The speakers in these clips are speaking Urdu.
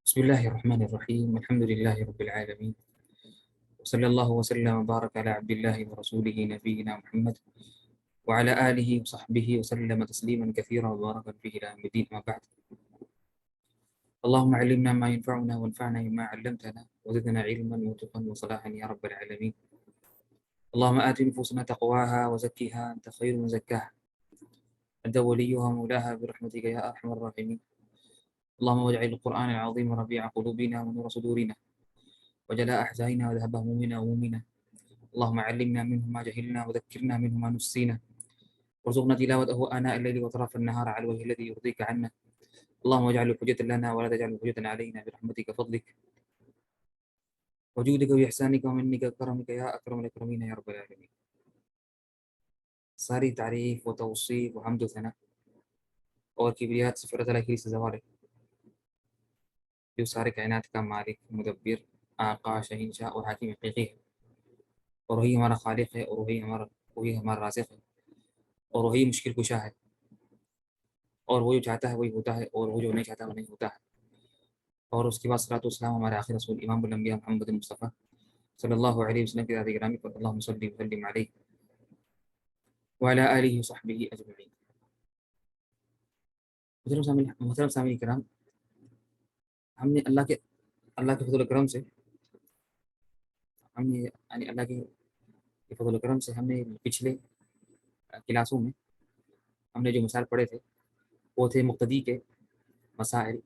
بسم الله الرحمن الرحيم الحمد لله رب العالمين وصلى الله وسلم وبارك على عبد الله ورسوله نبينا محمد وعلى آله وصحبه وسلم تسليما كثيرا وباركا فيه إلى يوم الدين. ما بعد، اللهم علمنا ما ينفعنا وانفعنا بما علمتنا وزدنا علما وتقا وصلاحا يا رب العالمين. اللهم آت نفوسنا تقواها وزكها أنت خير من زكاها أنت وليها ومولاها برحمتك يا أرحم الراحمين. اللهم واجعل القرآن العظيم ربيع قلوبنا ونور صدورنا وجلاء أحزاننا وذهب همومنا وهمومنا. اللهم علمنا منه ما جهلنا وذكرنا منه ما نسينا وارزقنا تلاوته آناء الليل وأطراف النهار على الوجه الذي يرضيك عنا. اللهم اجعله حجة لنا ولا تجعله حجة علينا برحمتك فضلك وجودك وإحسانك ومنك وكرمك يا أكرم الأكرمين يا رب العالمين. ساری تعریف و توصیف و حمد و ثنا اور کبریات صفر تعالیٰ کی سے زوال ہے، جو سارے کائنات کا مالک، مدبر، آقا، شہنشاہ اور حاکم حقیقی ہے، اور وہی ہمارا خالق ہے، اور وہی ہمارا رازق ہے، اور وہی مشکل کشا ہے، اور وہ جو چاہتا ہے وہی ہوتا ہے، اور وہ جو نہیں چاہتا وہ نہیں ہوتا ہے. اور اس کے بعد صلاۃ والسلام ہمارے آخر رسول امام الانبیاء محمد مصطفیٰ صلی اللہ علیہ وسلم کی ذات گرامی پر اللہم صلی وسلم علیہ وعلی آلہ وصحبہ اجمعین. محترم سامعین کرام، ہم نے اللہ کے فضل و کرم سے ہم نے پچھلے کلاسوں میں ہم نے جو مسائل پڑھے تھے وہ تھے مقتدی کے مسائل،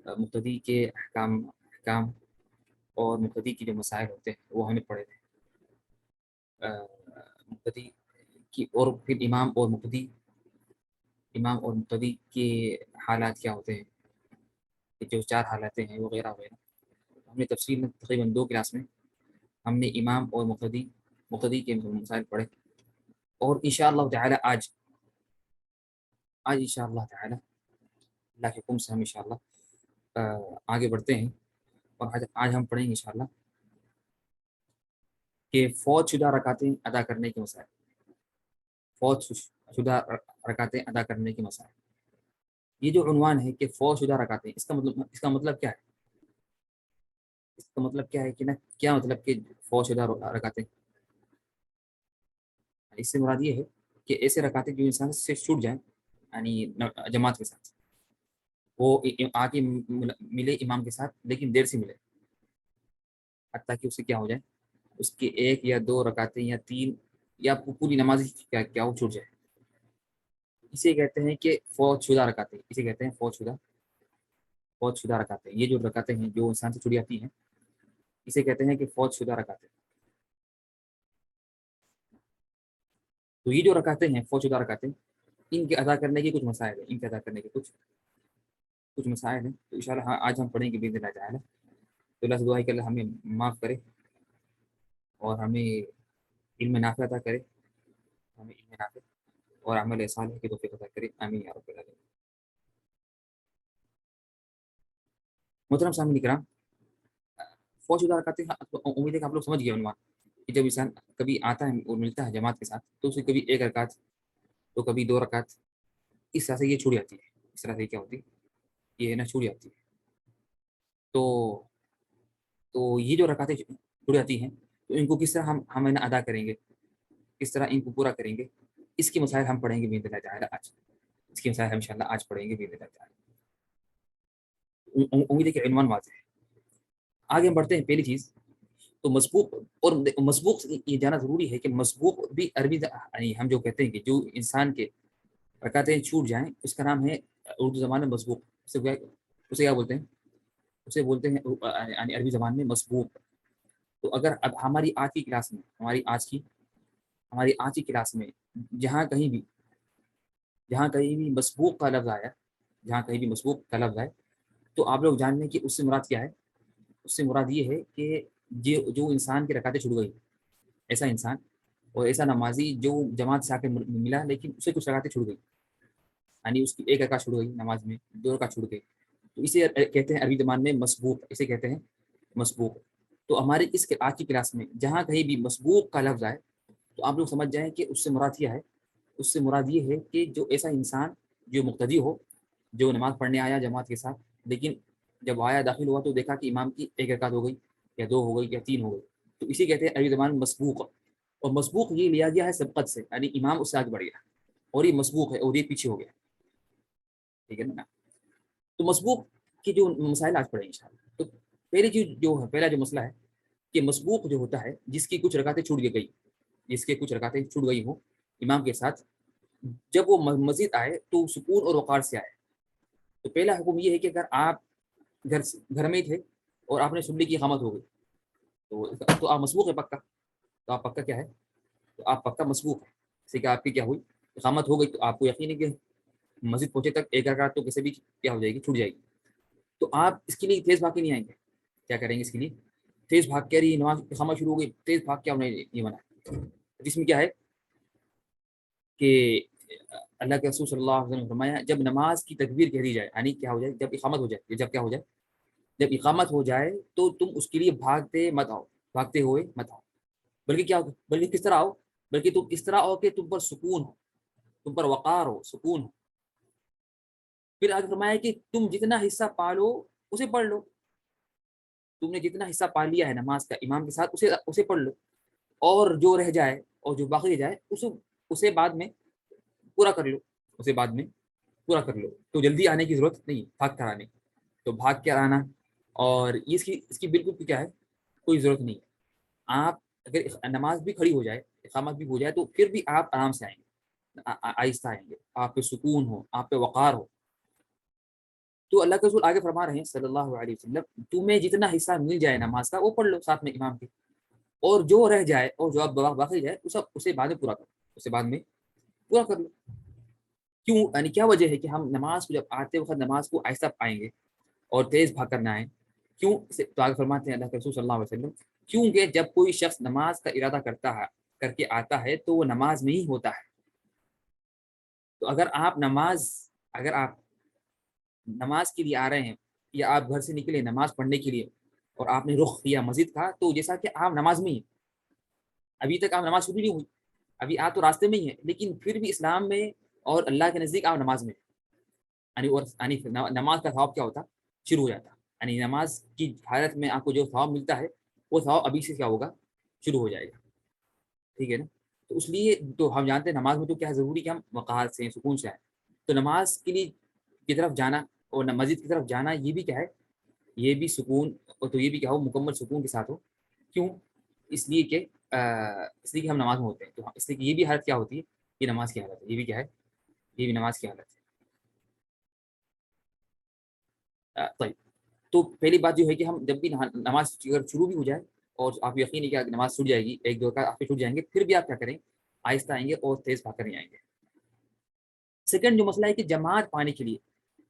مقتدی کے احکام اور مقتدی کے جو مسائل ہوتے ہیں وہ ہم نے پڑھے تھے. مقتدی کی اور پھر امام اور مقتدی کے حالات کیا ہوتے ہیں، جو 4 حالاتیں ہیں وغیرہ وغیرہ. ہم نے تفصیل میں تقریباً 2 کلاس میں ہم نے امام اور مقتدی کے مسائل پڑھے، اور انشاءاللہ تعالی آج انشاءاللہ تعالی اللہ کے حکم سے ہم انشاءاللہ آگے بڑھتے ہیں. اور آج ہم پڑھیں گے انشاءاللہ کہ فوت شدہ رکعتیں ادا کرنے کے مسائل. فوت شدہ رکعتیں ادا کرنے کے مسائل، یہ جو عنوان ہے کہ فوت شدہ رکعتیں، اس کا مطلب کیا ہے؟ اس کا مطلب کیا ہے کہ نا، کیا مطلب کہ فوت شدہ رکعتیں؟ اس سے مراد یہ ہے کہ ایسے رکعتیں جو انسان سے چھوٹ جائیں، یعنی جماعت کے ساتھ وہ آ کے ملے امام کے ساتھ، لیکن دیر سے ملے، حتیٰ کہ اس سے کیا ہو جائے، اس کے 1 یا 2 رکعتیں یا 3 یا پوری نماز کیا وہ چھوٹ جائے. اسے کہتے ہیں کہ فوت شدہ رکعتیں، اسے کہتے ہیں فوت شدہ رکعتیں. یہ جو رکعتیں ہیں جو انسان سے چھوٹ جاتی ہیں، اسے کہتے ہیں کہ فوت شدہ رکعتیں. تو یہ جو رکعتیں ہیں فوت شدہ رکعتیں، ان کے ادا کرنے کے کچھ مسائل ہیں، کچھ مسائل ہیں. تو انشاءاللہ آج ہم پڑھیں گے باذن اللہ تعالی. تو اللہ سے دعا ہے کہ اللہ ہمیں معاف کرے اور ہمیں علم نافع عطا کرے، اور عمل صالح کی توفیق عطا کرے. آمین یا رب العالمین. محترم سامعین کرام، فوت شدہ رکعتیں، امید ہے کہ آپ لوگ سمجھ گئے عنوان، کہ جب انسان کبھی آتا ہے اور ملتا ہے جماعت کے ساتھ تو اسے کبھی 1 رکعت تو کبھی 2 رکعت، اس طرح سے یہ چھوٹ جاتی ہے. اس طرح سے کیا ہوتی ہے، یہ نا چھوٹ جاتی ہے. تو یہ جو رکعتیں چھوٹ جاتی ہیں، تو ان کو کس طرح ہم ادا کریں گے، کس طرح ان کو پورا کریں گے، اس کے مسائل ہم پڑھیں گے باذن اللہ تعالی آج. اس کے مسائل ہم انشاءاللہ آج پڑھیں گے باذن اللہ تعالی. امید ہے کہ عنوان واضح ہے. آگے ہم بڑھتے ہیں. پہلی چیز تو مسبوق یہ جانا ضروری ہے کہ مسبوق بھی عربی، یعنی ہم جو کہتے ہیں کہ جو انسان کے رکعتیں چھوٹ جائیں، اس کا نام ہے اردو زبان میں مسبوق. اسے کیا بولتے ہیں؟ اسے بولتے ہیں یعنی عربی زبان میں مسبوق. تو اگر اب ہماری آج کی کلاس میں جہاں کہیں بھی مسبوق کا لفظ آیا، تو آپ لوگ جان لیں کہ اس سے مراد کیا ہے. اس سے مراد یہ ہے کہ جو انسان کی رکعتیں چھوٹ گئی، ایسا انسان اور ایسا نمازی جو جماعت سے آ کے ملا لیکن اسے کچھ رکعتیں چھوٹ گئی، یعنی اس کی 1 رکعت چھوٹ گئی نماز میں، 2 رکعت چھوٹ گئی، تو اسے کہتے ہیں عربی زبان میں مسبوق. اسے کہتے ہیں مسبوق. تو ہمارے اس آج کی کلاس میں جہاں کہیں بھی مسبوق کا لفظ آئے تو آپ لوگ سمجھ جائیں کہ اس سے مراد کیا ہے. اس سے مراد یہ ہے کہ جو ایسا انسان جو مقتدی ہو، جو نماز پڑھنے آیا جماعت کے ساتھ، لیکن جب آیا داخل ہوا تو دیکھا کہ امام کی ایک رکعت ہو گئی یا دو ہو گئی یا تین ہو گئی، تو اسی کہتے ہیں عربی زبان میں مسبوق. اور مسبوق یہ لیا گیا ہے سبقت سے، یعنی امام اس سے آگے بڑھ گیا اور یہ مسبوق ہے اور یہ پیچھے ہو گیا. ٹھیک ہے نا. تو مسبوق کی جو مسائل آج پڑھیں انشاءاللہ. تو پہلی چیز جو ہے، پہلا جو مسئلہ ہے کہ مسبوق جو ہوتا ہے جس کی کچھ رکعتیں چھوٹ گئی، جس کے کچھ رکعتیں چھوٹ گئی ہوں امام کے ساتھ، جب وہ مسجد آئے تو سکون اور وقار سے آئے. تو پہلا حکم یہ ہے کہ اگر آپ گھر میں ہی تھے اور آپ نے صبح کی اقامت ہو گئی تو آپ مسبوق ہے پکا. تو آپ پکا کیا ہے؟ تو آپ پکا مسبوق ہے. جیسے کہ آپ کی کیا ہوئی، اقامت ہو گئی، تو آپ کو یقین ہے کہ مسجد پہنچے تک ایک رکعت تو کیسے بھی کیا ہو جائے گی، چھوٹ جائے گی. تو آپ اس کے لیے تیز بھاگ کے نہیں آئیں گے. کیا کریں گے اس کے لیے؟ تیز بھاگ کے رہی نماز اقامت شروع ہو گئی، تیز بھاگ کیا نہیں بنا. جس میں کیا ہے کہ اللہ کے رسول صلی اللہ علیہ وسلم نے فرمایا جب نماز کی تکبیر کہہ دی جائے، یعنی کیا ہو جائے، جب اقامت ہو جائے، جب کیا ہو جائے، جب اقامت ہو جائے تو تم اس کے لیے بھاگتے مت آؤ، بھاگتے ہوئے مت آؤ. بلکہ کیا، بلکہ کس طرح آؤ، بلکہ تم اس طرح آؤ کہ تم پر سکون ہو، تم پر وقار ہو، سکون ہو. پھر آگے فرمایا کہ تم جتنا حصہ پالو اسے پڑھ لو. تم نے جتنا حصہ پا لیا ہے نماز کا امام کے ساتھ اسے پڑھ لو، اور جو رہ جائے اور جو باقی رہ جائے اسے بعد میں پورا کر لو، اسے بعد میں پورا کر لو. تو جلدی آنے کی ضرورت نہیں، بھاگ کر آنے. تو بھاگ کر آنا اور اس کی بالکل کیا ہے، کوئی ضرورت نہیں ہے. آپ اگر نماز بھی کھڑی ہو جائے، اقامت بھی ہو جائے، تو پھر بھی آپ آرام سے آئیں گے، آہستہ آئیں گے، آپ پہ سکون ہو، آپ پہ وقار ہو. تو اللہ کے رسول آگے فرما رہے ہیں صلی اللہ علیہ وسلم تمہیں جتنا حصہ مل جائے نماز کا وہ پڑھ لو ساتھ میں امام کے، اور جو رہ جائے اور جو اب باقی جائے اسے بعد میں پورا کرو، اسے بعد میں پورا کر لو. کیوں، یعنی کیا وجہ ہے کہ ہم نماز کو جب آتے وقت نماز کو آہستہ پائیں گے اور تیز بھاگ کرنا ہے؟ کیوں؟ تو آگے فرماتے ہیں اللہ کے رسول صلی اللہ علیہ وسلم کیونکہ جب کوئی شخص نماز کا ارادہ کرتا ہے، کر کے آتا ہے تو وہ نماز میں ہی ہوتا ہے. تو اگر آپ نماز کے لیے آ رہے ہیں یا آپ گھر سے نکلے نماز پڑھنے کے لیے اور آپ نے رخ کیا مسجد کا، تو جیسا کہ آپ نماز میں ہی، ابھی تک آپ نماز شروع نہیں ہوئی، ابھی آپ تو راستے میں ہی ہیں، لیکن پھر بھی اسلام میں اور اللہ کے نزدیک آپ نماز میں، یعنی نماز کا ثواب کیا ہوتا، شروع ہو جاتا. یعنی نماز کی حالت میں آپ کو جو ثواب ملتا ہے وہ ثواب ابھی سے کیا ہوگا، شروع ہو جائے گا. ٹھیک ہے نا. تو اس لیے تو ہم جانتے ہیں نماز میں تو کیا ضروری کہ ہم وقار سے سکون سے آئیں. تو نماز کے لیے کی طرف جانا اور مسجد کی طرف جانا یہ بھی کیا ہے، یہ بھی سکون، اور تو یہ بھی کیا ہو، مکمل سکون کے ساتھ ہو. کیوں؟ اس لیے کہ ہم نماز میں ہوتے ہیں. تو اس لیے کہ یہ بھی حالت کیا ہوتی ہے، یہ نماز کی حالت ہے، یہ بھی کیا ہے، یہ بھی نماز کی حالت ہے. طيب. تو پہلی بات جو ہے کہ ہم جب بھی نماز اگر شروع بھی ہو جائے اور آپ یقین ہے کہ نماز چھوٹ جائے گی، ایک دو کا آپ کے چھوٹ جائیں گے، پھر بھی آپ کیا کریں، آہستہ آئیں گے اور تیز بھاگ کر نہیں آئیں گے. سیکنڈ جو مسئلہ ہے کہ جماعت پانے کے لیے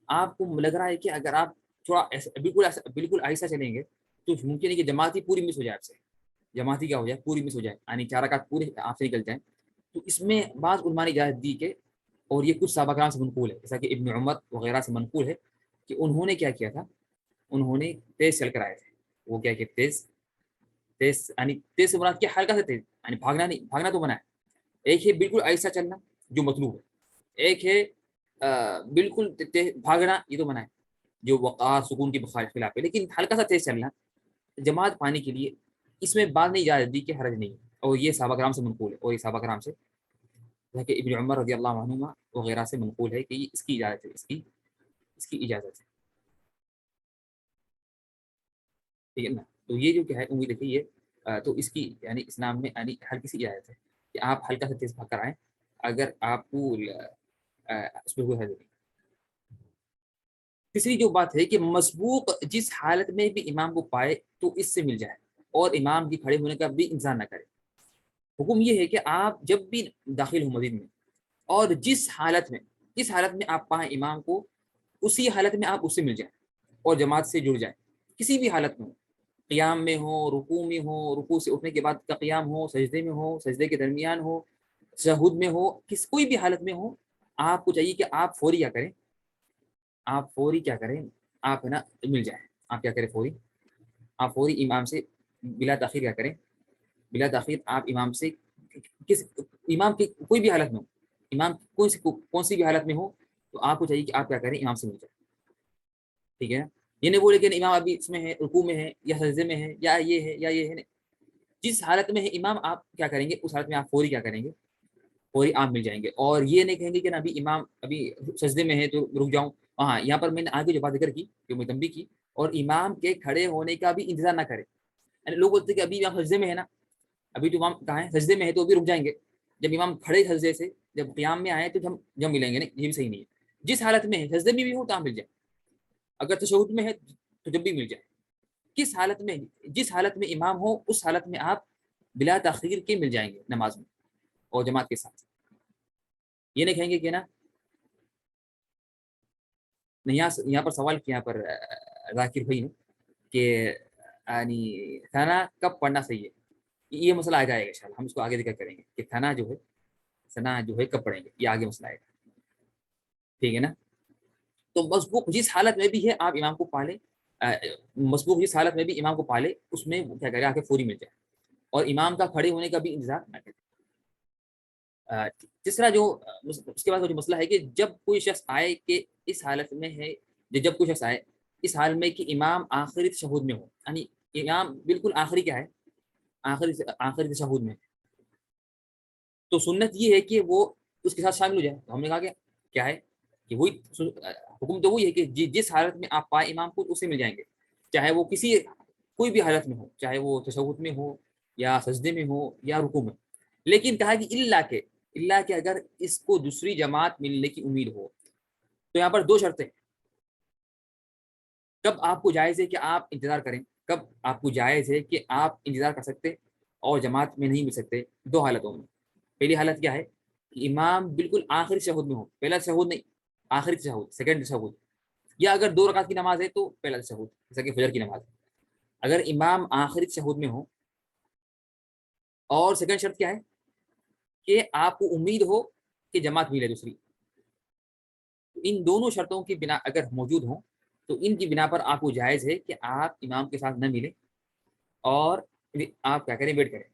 آپ کو لگ رہا ہے کہ اگر آپ تھوڑا بالکل آہستہ چلیں گے تو ممکن ہے کہ جماعت ہی پوری مس ہو جائے آپ سے، جماعت ہی کیا ہو جائے، پوری مس ہو جائے، یعنی 4 رکعت پورے آپ سے نکل جائیں. تو اس میں بعض علماء نے اجازت دی کہ، اور یہ کچھ صحابہ کرام سے منقول ہے، جیسا کہ ابن عمر وغیرہ سے منقول ہے کہ انہوں نے کیا کیا تھا، انہوں نے تیز چل کر آئے تھے. وہ کیا کہ تیز یعنی تیز سے مراد کیا، ہلکا سے تیز، یعنی بھاگنا نہیں، بھاگنا تو منع ہے. ایک ہے بالکل ایسا چلنا جو مطلوب ہے، ایک ہے بالکل بھاگنا، یہ تو منع ہے جو وقار سکون کی خلاف ہے. لیکن ہلکا سا تیز چلنا جماعت پانے کے لیے، اس میں بعد نہیں اجازت دی کہ حرج نہیں ہے، اور یہ صحابہ کرام سے منقول ہے، اور یہ صحابہ کرام سے کہ ابن عمر رضی اللہ عنہما وغیرہ سے منقول ہے کہ یہ اس کی اجازت ہے، اس کی اجازت ہے. ٹھیک ہے نا. تو یہ جو کیا ہے امید ہے کہ یہ تو اس کی یعنی اسلام میں یعنی ہلکی سی اجازت ہے کہ آپ ہلکا سے تیز بھاگ کر آئیں اگر آپ کو اس میں کوئی حرج نہیں. تیسری جو بات ہے کہ مسبوق جس حالت میں بھی امام کو پائے تو اس سے مل جائے اور امام کی کھڑے ہونے کا بھی انتظار نہ کرے. حکم یہ ہے کہ آپ جب بھی داخل ہو مسجد میں اور جس حالت میں آپ پائیں امام کو، اسی حالت میں آپ اس سے مل جائیں اور جماعت سے جڑ جائیں. کسی بھی حالت میں، قیام میں ہو، رکوع میں ہو، رکوع سے اٹھنے کے بعد کا قیام ہو، سجدے میں ہو، سجدے کے درمیان ہو، تشہد میں ہو، کوئی بھی حالت میں ہو، آپ کو چاہیے کہ آپ فوری کیا کریں، آپ فوری کیا کریں، آپ ہے نا مل جائیں. آپ کیا کریں، آپ فوری امام سے بلا تاخیر کیا کریں، بلا تاخیر آپ امام سے امام کی کوئی بھی حالت میں ہو، امام کون سی بھی حالت میں ہو، تو آپ کو چاہیے کہ آپ کیا کریں، امام سے مل جائیں. ٹھیک ہے. یہ نہیں بولے کہ امام ابھی اس میں ہے، رکوع میں ہے یا سجدے میں ہے یا یہ ہے یا یہ ہے، نہیں، جس حالت میں ہے امام آپ کیا کریں گے اس حالت میں آپ فوری کیا کریں گے، فوری آپ مل جائیں گے. اور یہ نہیں کہیں گے کہ نا ابھی امام ابھی سجدے میں ہے تو رک جاؤں. ہاں یہاں پر میں نے آگے جو بات ذکر کی جو میں تنبیہ کی، اور امام کے کھڑے ہونے کا بھی انتظار نہ کرے. یعنی لوگ بولتے ہیں کہ ابھی امام سجدے میں ہے نا، ابھی تو امام کہاں ہے، سجدے میں ہے تو ابھی رک جائیں گے. جب امام کھڑے سجدے سے جب قیام میں آئے تو ہم جب ملیں گے، نہیں یہ بھی صحیح نہیں ہے. جس حالت میں ہے سجدے میں بھی ہو تو آپ مل جائے، اگر تشہد میں ہے تو جب بھی مل جائے. کس حالت میں، جس حالت میں امام ہو اس حالت میں آپ بلا تاخیر کے مل جائیں گے نماز میں اور جماعت کے ساتھ. یہ نہیں کہیں گے کہ نا یہاں پر سوال کیا پر ذاکر بھائی نے کہ یعنی ثنا کب پڑھنا صحیح ہے. یہ مسئلہ آ جائے گا انشاءاللہ، ہم اس کو آگے ذکر کریں گے کہ ثنا جو ہے، ثنا جو ہے کب پڑھیں گے، یہ آگے مسئلہ آئے گا. ٹھیک ہے نا. تو مسبوق جس حالت میں بھی ہے آپ امام کو پالیں، مسبوق جس حالت میں بھی امام کو پالے اس میں کیا کرے آ کے فوری مل جائے، اور امام کا کھڑے ہونے کا بھی انتظار نہ کرے. تیسرا جو اس کے بعد جو مسئلہ ہے کہ جب کوئی شخص آئے کہ اس حالت میں ہے، جب کوئی شخص آئے اس حال میں کہ امام آخری تشہد میں ہو، یعنی امام بالکل آخری کیا ہے، آخری تشہد میں، تو سنت یہ ہے کہ وہ اس کے ساتھ شامل ہو جائے. تو ہم نے کہا کہ کیا ہے کہ وہی حکم تو وہی ہے کہ جس حالت میں آپ پائے امام کو اسے مل جائیں گے، چاہے وہ کسی کوئی بھی حالت میں ہو، چاہے وہ تشہد میں ہو یا سجدے میں ہو یا رکوع میں. لیکن کہا کہ اللہ کہ اگر اس کو دوسری جماعت ملنے کی امید ہو. تو یہاں پر دو شرطیں، کب آپ کو جائز ہے کہ آپ انتظار کریں، کب آپ کو جائز ہے کہ آپ انتظار کر سکتے اور جماعت میں نہیں مل سکتے. دو حالتوں میں. پہلی حالت کیا ہے کہ امام بالکل آخری تشہد میں ہو، پہلا تشہد نہیں، آخری تشہد، سیکنڈ تشہد، یا اگر 2 رکعت کی نماز ہے تو پہلا تشہد جیسا کہ فجر کی نماز ہے. اگر امام آخری تشہد میں ہو، اور سیکنڈ شرط کیا ہے کہ آپ کو امید ہو کہ جماعت ملے دوسری. ان دونوں شرطوں کی بنا اگر موجود ہوں تو ان کی بنا پر آپ کو جائز ہے کہ آپ امام کے ساتھ نہ ملیں اور آپ کیا کریں، ویٹ کریں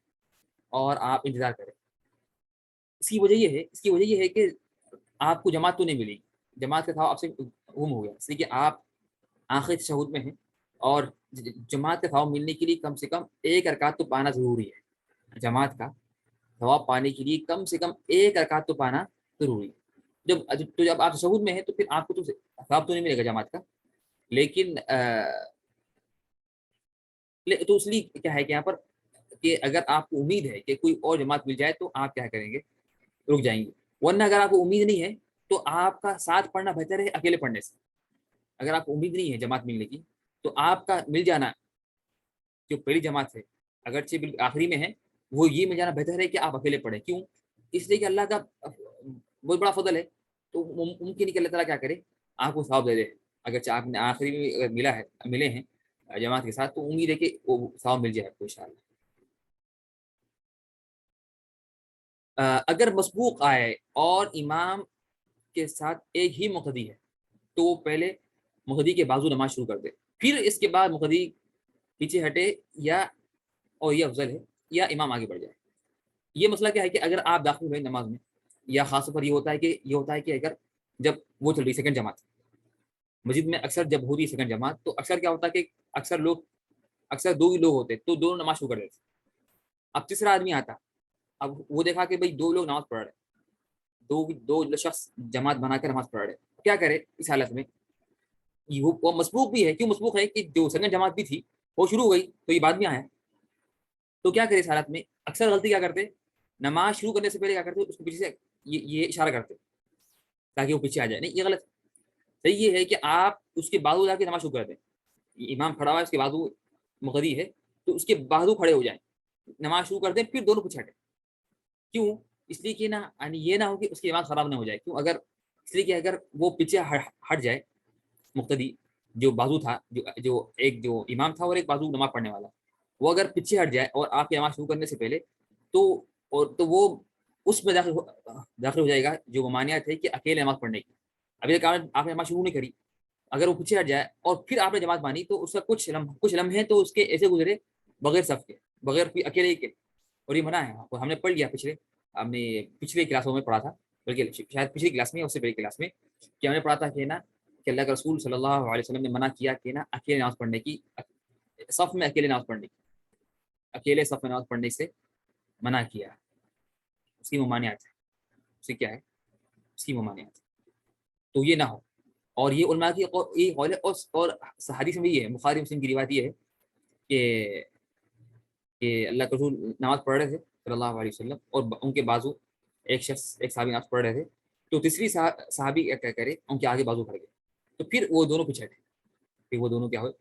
اور آپ انتظار کریں. اس کی وجہ یہ ہے کہ آپ کو جماعت تو نہیں ملی، جماعت کا خواب آپ سے گم ہو گیا، اس لیے کہ آپ آخری تشہد میں ہیں اور جماعت کا خواب ملنے کے لیے کم سے کم 1 رکعت تو پانا ضروری ہے. جماعت کا ثواب پانے کے لیے کم سے کم 1 رکعت تو پانا ضروری ہے. جب آپ تشہد میں ہیں تو پھر آپ کو تو ثواب تو نہیں ملے گا جماعت کا، لیکن تو اس لیے کیا ہے کہ یہاں پر کہ اگر آپ کو امید ہے کہ کوئی اور جماعت مل جائے تو آپ کیا کریں گے، رک جائیں گے. ورنہ اگر آپ کو امید نہیں ہے تو آپ کا ساتھ پڑھنا بہتر ہے اکیلے پڑھنے سے. اگر آپ کو امید نہیں ہے جماعت ملنے کی تو آپ کا مل جانا جو پہلی جماعت ہے اگرچہ بالکل آخری میں ہے، وہ یہ مل جانا بہتر ہے کہ آپ اکیلے پڑھیں. کیوں؟ اس لیے کہ اللہ کا بہت بڑا فضل ہے، تو ممکن ہے کہ اللہ تعالیٰ کیا کرے آپ کو ثواب دے دے. اگرچہ آپ نے آخری میں اگر ملے ہیں جماعت کے ساتھ تو امید ہے کہ وہ ثواب مل جائے آپ کو انشاءاللہ. اگر مسبوق آئے اور امام کے ساتھ ایک ہی مقتدی ہے تو وہ پہلے مقتدی کے بازو نماز شروع کر دے، پھر اس کے بعد مقتدی پیچھے ہٹے، یا اور یہ افضل ہے، یا امام آگے بڑھ جائے. یہ مسئلہ کیا ہے کہ اگر آپ داخل ہوئے نماز میں، یا خاص طور پر یہ ہوتا ہے کہ اگر جب وہ چل رہی سیکنڈ جماعت مسجد میں، اکثر جب ہو رہی ہے سیکنڈ جماعت تو اکثر کیا ہوتا ہے کہ اکثر 2 ہی لوگ ہوتے تو دونوں نماز شروع کر دیتے. اب تیسرا آدمی آتا، اب وہ دیکھا کہ بھائی 2 لوگ نماز پڑھ رہے، دو شخص جماعت بنا کر نماز پڑھ رہے، کیا کرے اس حالت میں؟ وہ مسبوق بھی ہے. کیوں مسبوق ہے کہ جو سیکنڈ جماعت بھی تھی وہ شروع ہو گئی تو یہ بعد میں آیا، تو کیا کرے اس حالت میں؟ اکثر غلطی کیا کرتے، نماز شروع کرنے سے پہلے کیا کرتے، اس کو پیچھے سے یہ اشارہ کرتے تاکہ وہ پیچھے آ جائے. نہیں، یہ غلط. صحیح یہ ہے کہ آپ اس کے بازو جا کے نماز شروع کر دیں. امام کھڑا ہوا ہے، اس کے بازو مقتدی ہے تو اس کے بازو کھڑے ہو جائیں، نماز شروع کر دیں، پھر دونوں پیچھے ہٹیں. کیوں؟ اس لیے کہ یہ نہ ہو کہ اس کی نماز خراب نہ ہو جائے. کیوں؟ اس لیے کہ اگر وہ پیچھے ہٹ جائے مقتدی جو بازو تھا، جو امام تھا اور ایک بازو نماز پڑھنے والا، وہ اگر پیچھے ہٹ جائے اور آپ کی نماز شروع کرنے سے پہلے تو وہ اس میں داخل ہو جائے گا جو ممانعت ہے کہ اکیلے نماز پڑھنے کی. ابھی تک آپ نے نماز شروع نہیں کری، اگر وہ پیچھے ہٹ جائے اور پھر آپ نے جماعت مانی تو اس کا کچھ لمحے تو اس کے ایسے گزرے بغیر صف کے، بغیر اکیلے کے. اور یہ منع ہے، ہم نے پڑھ لیا ہم نے پچھلے کلاسوں میں پڑھا تھا، بلکہ شاید پچھلی کلاس میں، اس سے پہلے کلاس میں کہ ہم نے پڑھا تھا کہ کہ اللہ کے رسول صلی اللہ علیہ وسلم نے منع کیا کہ نا اکیلے نماز پڑھنے کی، صف میں اکیلے نماز پڑھنے کی، اکیلے صف میں نماز پڑھنے سے منع کیا، اس کی ممانعت ہے، اس کی کیا ہے، اس کی ممانعت، تو یہ نہ ہو۔ اور یہ علماء کی یہ قول ہے، اور حدیث میں بھی یہ ہے، بخاری مسلم کی روایت یہ ہے کہ اللہ کے رسول نماز پڑھ رہے تھے صلی اللہ علیہ وسلم، اور ان کے بازو ایک صحابی نماز پڑھ رہے تھے، تو تیسری صحابی کیا کرے، ان کے آگے بازو پڑ گئے، تو پھر وہ دونوں پیچھے تھے، پھر وہ دونوں کیا ہوئے،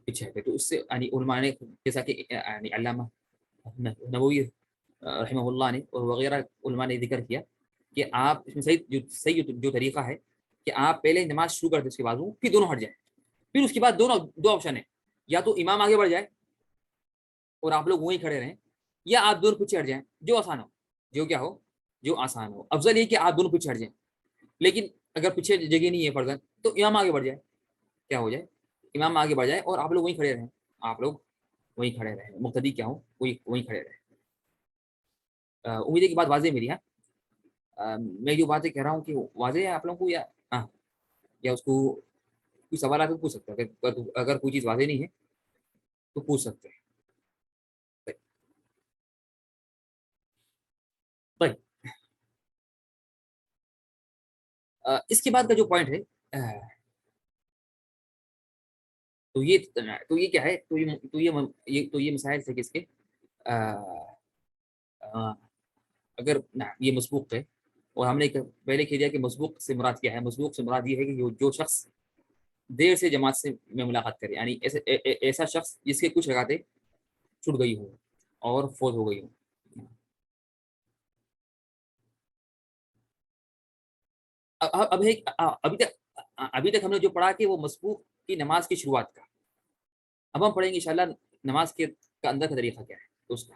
پیچھے تھے۔ تو اس سے یعنی علماء نے، جیسا کہ یعنی علامہ نووی رحمہ اللہ نے اور وغیرہ علماء نے ذکر کیا کہ آپ اس میں صحیح جو طریقہ ہے کہ آپ پہلے نماز شروع کر دیں اس کے بازو، پھر دونوں ہٹ جائیں، پھر اس کے بعد دو آپشن ہیں، یا تو امام آگے بڑھ جائے اور آپ لوگ وہیں کھڑے رہیں، یا آپ دونوں پیچھے ہٹ جائیں، جو آسان ہو، جو کیا ہو، جو آسان ہو۔ افضل یہ کہ آپ دونوں پیچھے ہٹ جائیں، لیکن اگر پیچھے جگہ نہیں ہے فرضاً تو امام آگے بڑھ جائے، کیا ہو جائے، امام آگے بڑھ جائے اور آپ لوگ وہیں کھڑے رہیں، آپ لوگ وہیں کھڑے رہیں، مقتدی کیا ہوں وہیں کھڑے رہیں۔ امید ہے کہ بات واضح ہے میری، ہاں میں جو باتیں کہہ رہا ہوں کہ واضح ہے آپ لوگوں کو، یا ہاں، یا اس کو کوئی سوالات تو پوچھ سکتے ہیں، اگر کوئی چیز واضح نہیں ہے تو پوچھ سکتے ہیں۔ طيب اس کے بعد کا جو پوائنٹ ہے تو یہ کیا ہے، تو یہ مسائل تھے کہ اس کے اگر یہ مسبوق ہے، اور ہم نے پہلے کہہ دیا کہ مسبوق سے مراد کیا ہے، مسبوق سے مراد یہ ہے کہ جو شخص دیر سے جماعت سے میں ملاقات کرے، یعنی ایسا شخص جس کے کچھ رکعتیں چھوٹ گئی ہوں اور فوت ہو گئی ہوں۔ ابھی تک ہم نے جو پڑھا کہ وہ مسبوق کی نماز کی شروعات کا، اب ہم پڑھیں گے انشاءاللہ نماز کا اندر کا طریقہ کیا ہے اس کا۔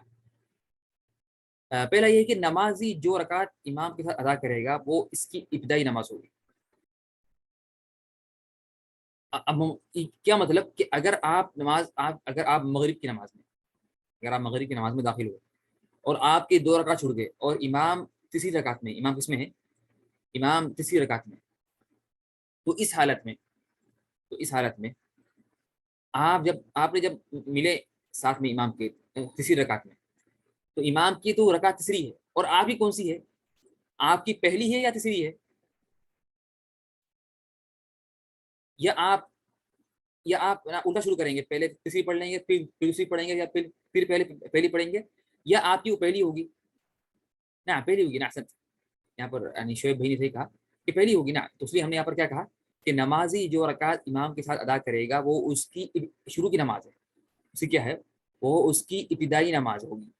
پہلا یہ کہ نمازی جو رکعت امام کے ساتھ ادا کرے گا وہ اس کی ابتدائی نماز ہوگی۔ اب کیا مطلب کہ اگر آپ مغرب کی نماز میں، داخل ہوئے اور آپ کے 2 رکعت چھوٹ گئے اور امام تیسری رکعت میں، امام کس میں ہے، امام تیسری رکعت میں، تو اس حالت میں آپ نے جب ملے ساتھ میں امام کے تیسری رکعت میں، تو امام کی تو رکعت تیسری ہے، اور آپ کی کون سی ہے، آپ کی پہلی ہے یا تیسری ہے، یا آپ الٹا شروع کریں گے، پہلے تیسری پڑھ لیں گے، پھر دوسری پڑھیں گے، یا پھر پہلی پڑھیں گے، یا آپ کی وہ پہلی ہوگی نا، پہلی ہوگی نا، احسن، یہاں پر یعنی شعیب بھائی نے صحیح کہا کہ پہلی ہوگی نا، تو اس لیے ہم نے یہاں پر کیا کہا کہ نمازی جو رکعت امام کے ساتھ ادا کرے گا وہ اس کی شروع کی نماز ہے، اس کی کیا ہے، وہ اس کی ابتدائی نماز ہوگی،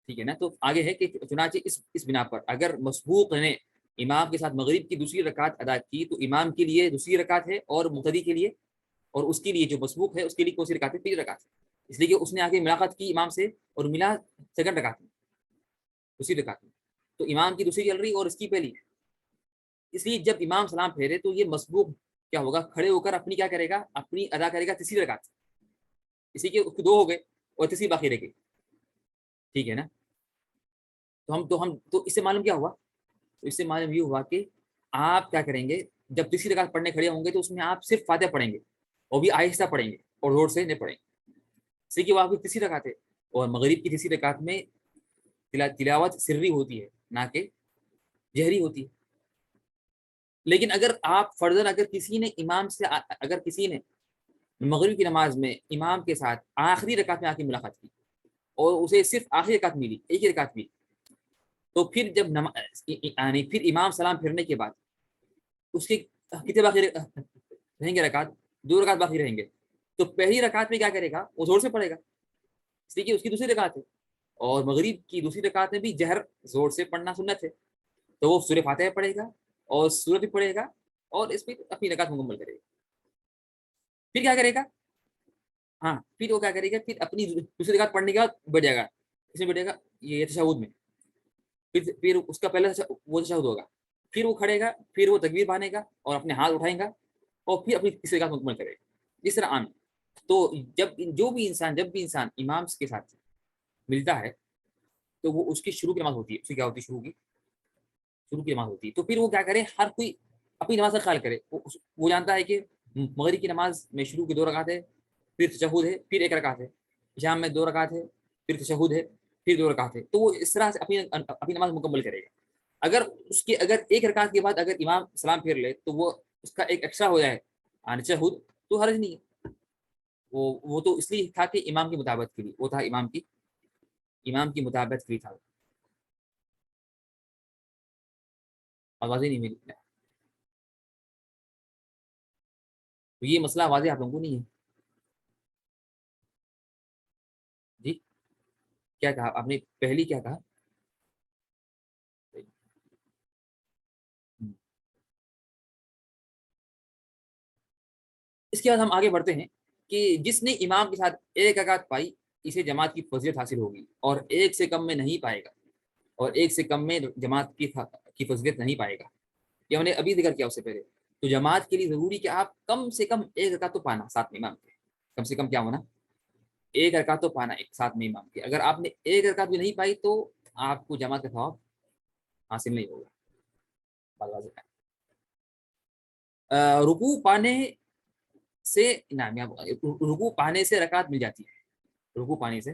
ٹھیک ہے نا۔ تو آگے ہے کہ چنانچہ اس بنا پر اگر مسبوق نے امام کے ساتھ مغرب کی دوسری رکعت ادا کی تو امام کے لیے دوسری رکعت ہے، اور مقتدی کے لیے، اور اس کے لیے جو مسبوق ہے اس کے لیے کون سی رکعت ہے، تیسری رکعت ہے، اس لیے کہ اس نے آگے ملاقات کی امام سے اور ملا سیکنڈ رکعت میں، دوسری رکعت میں، تو امام کی دوسری چل رہی اور اس کی پہلی ہے، اس لیے جب امام سلام پھیرے تو یہ مسبوق کیا ہوگا، کھڑے ہو کر اپنی کیا کرے گا، اپنی ادا کرے گا تیسری رکعت، اسی کے اس کو 2 ہو گئے اور تیسری باقی رہ گئی، ٹھیک ہے نا۔ تو اس سے معلوم کیا ہوا، تو اس سے معلوم یہ ہوا کہ آپ کیا کریں گے، جب تیسری رکعت پڑھنے کھڑے ہوں گے تو اس میں آپ صرف فاتحہ پڑھیں گے، اور بھی آہستہ پڑھیں گے اور زور سے نہیں پڑھیں گے، اس لیے کہ وہ آپ کی تیسری رکعت ہے، اور مغرب کی تیسری رکعت میں تلاوت سری ہوتی ہے نہ کہ جہری ہوتی ہے۔ لیکن اگر آپ فرضاً اگر کسی نے مغرب کی نماز میں امام کے ساتھ آخری رکعت میں آ کے ملاقات کی اور اسے صرف آخری رکعت ملی، ایک ہی رکعت ملی، تو پھر جب یعنی پھر امام سلام پھرنے کے بعد اس کے کتنے باقی رہیں گے رکعت، 2 رکعت باقی رہیں گے، تو پہلی رکعت میں کیا کرے گا، وہ زور سے پڑھے گا، اس لیے کہ اس کی دوسری رکعت ہے، اور مغرب کی دوسری رکعت میں بھی جہر زور سے پڑھنا سنت ہے، تو وہ سورہ فاتحہ پڑھے گا اور سورت بھی پڑھے گا اور اس پہ اپنی رکعت مکمل کرے گا۔ پھر کیا کرے گا، ہاں پھر وہ کیا کرے گا، پھر اپنی دوسری رکعت پڑھنے کے بعد بیٹھ جائے گا، اس میں بیٹھے گا یہ تشہد میں، پھر اس کا پہلا وہ تشہد ہوگا، پھر وہ کھڑے گا، پھر وہ تکبیر باندھے گا اور اپنے ہاتھ اٹھائے گا اور پھر اپنی تیسری رکعت مکمل کرے گا، اس طرح عام۔ تو جب بھی انسان امام کے ساتھ ملتا ہے تو وہ اس کی شروع کی نماز ہوتی ہے، اس کی کیا ہوتی ہے، شروع کی نماز ہوتی ہے، تو پھر وہ کیا کرے، ہر کوئی اپنی نماز کا خیال کرے. وہ جانتا ہے کہ مغرب کی نماز میں شروع کی 2 رکعت ہے، پھر تشہد ہے، پھر 1 رکعت ہے. شام میں 2 رکعت ہے، پھر تشہد ہے، پھر 2 رکعت ہے. تو وہ اس طرح سے اپنی نماز مکمل کرے گا. اگر 1 رکعت کے بعد اگر امام سلام پھیر لے تو وہ اس کا ایک ایکسٹرا ہو جائے تشہد، تو حرج نہیں ہے. وہ تو اس لیے تھا کہ امام کی مطابقت کے لیے، وہ تھا امام کی مطابقت کے لیے تھا. آوازیں نہیں ملی. تو یہ مسئلہ واضح آپ لوگوں کو نہیں ہے. جی کیا کہا آپ نے؟ پہلی کیا کہا؟ اس کے بعد ہم آگے بڑھتے ہیں کہ جس نے امام کے ساتھ 1 رکعت پائی اسے جماعت کی فضیلت حاصل ہوگی، اور 1 سے کم میں نہیں پائے گا، اور 1 سے کم میں جماعت کی فضیلت نہیں پائے گا. یہ ہم نے ابھی ذکر کیا اس سے پہلے. تو جماعت کے لیے ضروری کہ آپ کم سے کم 1 رکعت تو پانا ساتھ میں امام کے. کم سے کم کیا ہونا؟ 1 رکعت تو پانا ایک ساتھ میں امام کے. اگر آپ نے 1 رکعت بھی نہیں پائی تو آپ کو جماعت کا ثواب حاصل نہیں ہوگا. بات واضح ہے. رکوع پانے سے رکوع پانے سے رکعت مل جاتی ہے. رکوع پانے سے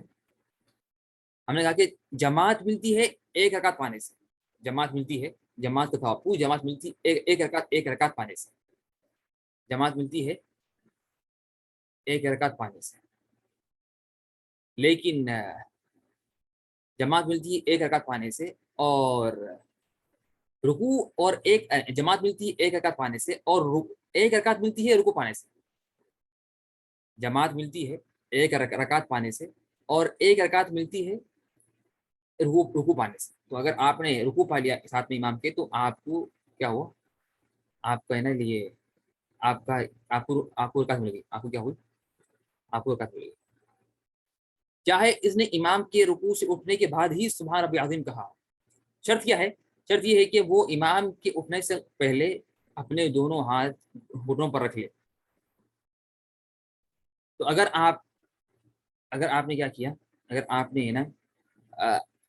ہم نے کہا کہ جماعت ملتی ہے 1 رکعت پانے سے. جماعت ملتی ہے، جماعت کا ثواب پوری جماعت ملتی ہے 1 رکعت پانے سے. جماعت ملتی ہے 1 رکعت پانے سے. لیکن جماعت ملتی ہے 1 رکعت پانے سے، اور رکوع اور جماعت ملتی ہے 1 رکعت پانے سے، اور 1 رکعت ملتی ہے رکوع پانے سے. جماعت ملتی ہے 1 رکعت پانے سے، اور 1 رکعت ملتی ہے رکوع پانے سے. تو اگر آپ نے رکوع پا لیا ساتھ میں امام کے تو آپ کو کیا ہوا؟ آپ کا ہے نا یہ آپ کو رکعت ملے گی. آپ کو کیا ہوئی؟ آپ کو رکعت ملے گی. چاہے اس نے امام کے رکوع سے اٹھنے کے بعد ہی سبحان ربی عظیم کہا. شرط کیا ہے؟ شرط یہ ہے کہ وہ امام کے اٹھنے سے پہلے اپنے دونوں ہاتھ گھٹنوں پر رکھ لے. تو اگر آپ نے کیا کیا، اگر آپ نے نا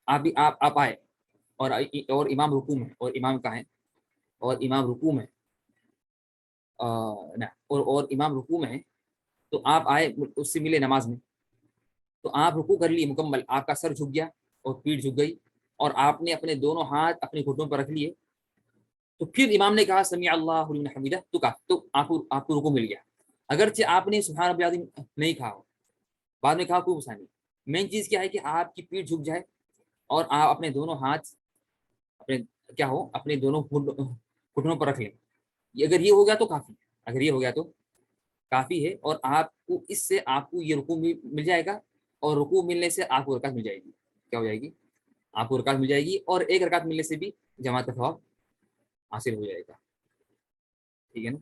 آپ آئے اور امام رکوع میں، اور امام کا ہے، اور امام رکوع میں اور امام رکوع میں ہے، تو آپ آئے اس سے ملے نماز میں، تو آپ رکوع کر لیے مکمل، آپ کا سر جھک گیا اور پیٹھ جھک گئی، اور آپ نے اپنے دونوں ہاتھ اپنے گھٹنوں پر رکھ لیے. تو پھر امام نے کہا سمیع اللہ لمن حمیدہ، تو کہا تو آپ کو رکوع مل گیا. اگرچہ آپ نے سبحان ربی العظیم نہیں کہا ہو، بعد میں کہا، کوئی مسئلہ نہیں. مین چیز کیا ہے کہ آپ کی پیٹھ جھک جائے اور آپ اپنے دونوں ہاتھ اپنے دونوں گھٹنوں پر رکھ لیں. اگر یہ ہو گیا تو کافی ہے. اگر یہ ہو گیا تو کافی ہے، اور آپ کو اس سے آپ کو یہ رکوع مل جائے گا، اور رکوع ملنے سے آپ کو رکعت مل جائے گی. کیا ہو جائے گی؟ آپ کو رکعت مل جائے گی، اور 1 رکعت ملنے سے بھی جماعت کا ثواب حاصل ہو جائے گا. ٹھیک ہے نا؟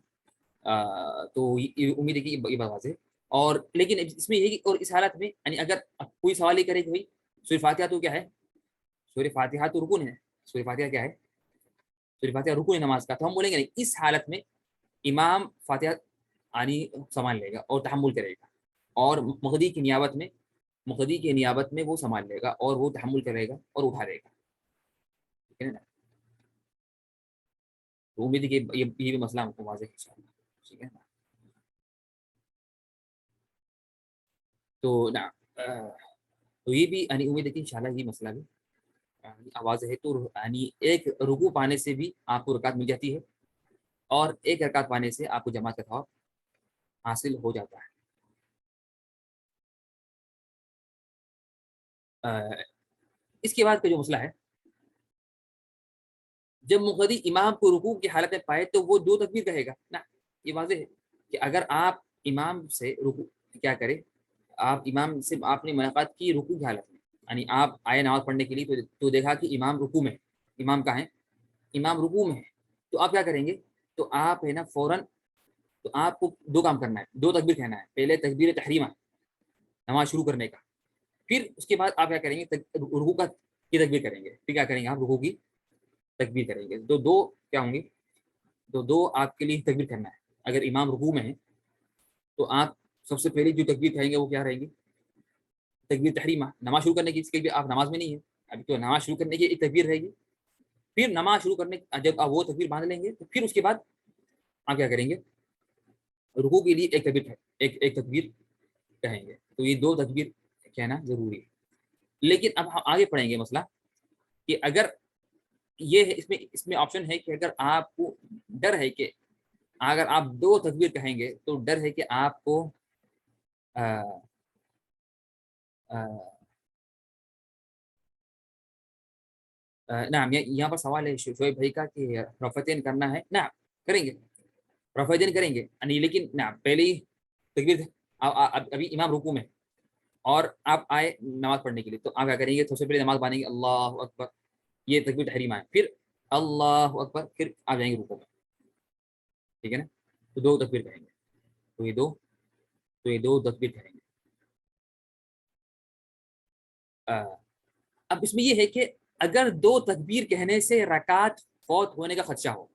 تو امید ہے کہ یہ بات واضح ہے. اور لیکن اس میں یہ کہ اور اس حالت میں یعنی اگر کوئی سوال یہ کرے کہ بھائی سورہ فاتحہ تو کیا ہے؟ سورہ فاتحہ تو رکن ہے. سورہ فاتحہ کیا ہے؟ سورہ فاتحہ رکن ہے نماز کا. تو ہم بولیں گے نہیں، اس حالت میں امام فاتحہ سنبھال لے گا اور تحمل کرے گا، اور مقتدی کی نیابت میں وہ سنبھال لے گا اور وہ تحمل کرے گا اور اٹھا لے گا. ٹھیک ہے نا؟ تو امید ہے کہ یہ بھی مسئلہ ہم کو واضح ہے انشاءاللہ. ٹھیک ہے نا؟ تو تو یہ بھی یعنی امید ہے کہ انشاءاللہ یہ مسئلہ بھی آواز ہے. تو یعنی 1 رکوع پانے سے بھی آپ کو رکعت مل جاتی ہے، اور 1 رکعت پانے سے آپ کو جماعت کا ثواب حاصل ہو جاتا ہے. اس کے بعد کا جو مسئلہ ہے، جب مقتدی امام کو رکوع کی حالت میں پائے تو وہ 2 تکبیر کہے گا نا. یہ واضح ہے کہ اگر آپ امام سے رکوع کیا کرے، آپ امام سے آپ نے ملاقات کی رکوع کی حالت میں، یعنی آپ آئے نماز پڑھنے کے لیے تو دیکھا کہ امام رکوع میں، امام کہاں ہے؟ امام رکوع میں ہے. تو آپ کیا کریں گے؟ تو آپ ہے نا فوراً، تو آپ کو 2 کام کرنا ہے، 2 تکبیر کہنا ہے. پہلے تکبیر تحریمہ نماز شروع کرنے کا، پھر اس کے بعد آپ کیا کریں گے؟ رکوع کی تکبیر کریں گے. پھر کیا کریں گے؟ آپ رکوع کی تکبیر کریں گے. تو 2 کیا ہوں گے؟ تو 2 آپ کے لیے تکبیر کرنا ہے. اگر امام رکوع میں ہے تو آپ سب سے پہلے جو تکبیر کہیں گے وہ کیا رہیں گی؟ تکبیر تحریمہ. نماز شروع کرنے کی، اس کے بھی آپ نماز میں نہیں ہے ابھی، تو نماز شروع کرنے کی ایک تکبیر رہے گی. پھر نماز شروع کرنے جب آپ وہ تکبیر باندھ لیں گے تو پھر اس کے بعد آپ کیا کریں گے؟ رکوع کے لیے ایک تکبیر کہیں گے. تو یہ 2 تکبیر کہنا ضروری ہے. لیکن اب ہم آگے پڑھیں گے مسئلہ کہ اگر یہ ہے اس میں آپشن ہے کہ اگر آپ کو ڈر ہے کہ اگر آپ 2 تکبیر کہیں گے تو ڈر ہے کہ آپ کو نعم یہاں پر سوال ہے شعیب بھائی کا کہ رفعتین کرنا ہے. نعم کریں گے، رفعتین کریں گے یعنی، لیکن نعم پہلے ہی تکبیر ابھی امام رکوع میں اور آپ آئے نماز پڑھنے کے لیے، تو آپ کیا کریں گے؟ سب سے پہلے نماز پڑھیں گے اللہ اکبر، یہ تکبیر تحریمہ ہے، پھر اللہ اکبر، پھر آپ جائیں گے رکوع میں. ٹھیک ہے نا؟ تو 2 تکبیر کہیں گے. تو یہ دو تکبیر کہیں گے. اب اس میں یہ ہے کہ اگر 2 تکبیر کہنے سے رکعت فوت ہونے کا خدشہ ہو،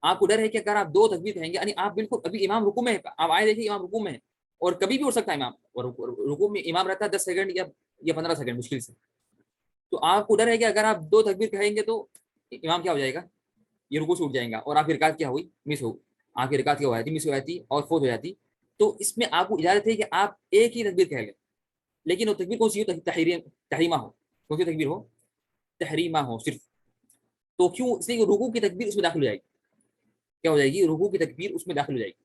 آپ کو ڈر ہے کہ اگر آپ 2 تکبیر کہیں گے یعنی آپ بالکل ابھی امام رکوع میں ہے، آپ آئے دیکھیں امام رکوع میں ہے اور کبھی بھی اٹھ سکتا ہے امام، اور رکوع میں امام رہتا ہے 10 سیکنڈ یا 15 سیکنڈ مشکل سے. تو آپ کو ڈر ہے کہ اگر آپ 2 تکبیر کہیں گے تو امام کیا ہو جائے گا؟ یہ رکوع سے اٹھ جائے گا اور آپ کی رکعت کیا ہوئی؟ مس ہو. آپ کی رکعت کیا ہو جاتی؟ مس ہو جاتی اور فوت ہو جاتی. تو اس میں آپ کو اجازت ہے کہ آپ ایک ہی تکبیر کہہ لیں، لیکن وہ تکبیر کون سی ہو؟ تحریمہ ہو. کون سی تکبیر ہو؟ تحریمہ ہو صرف. تو کیوں؟ اس لیے رکوع کی تکبیر اس میں داخل ہو جائے گی. کیا ہو جائے گی؟ رکوع کی تکبیر اس میں داخل ہو جائے گی.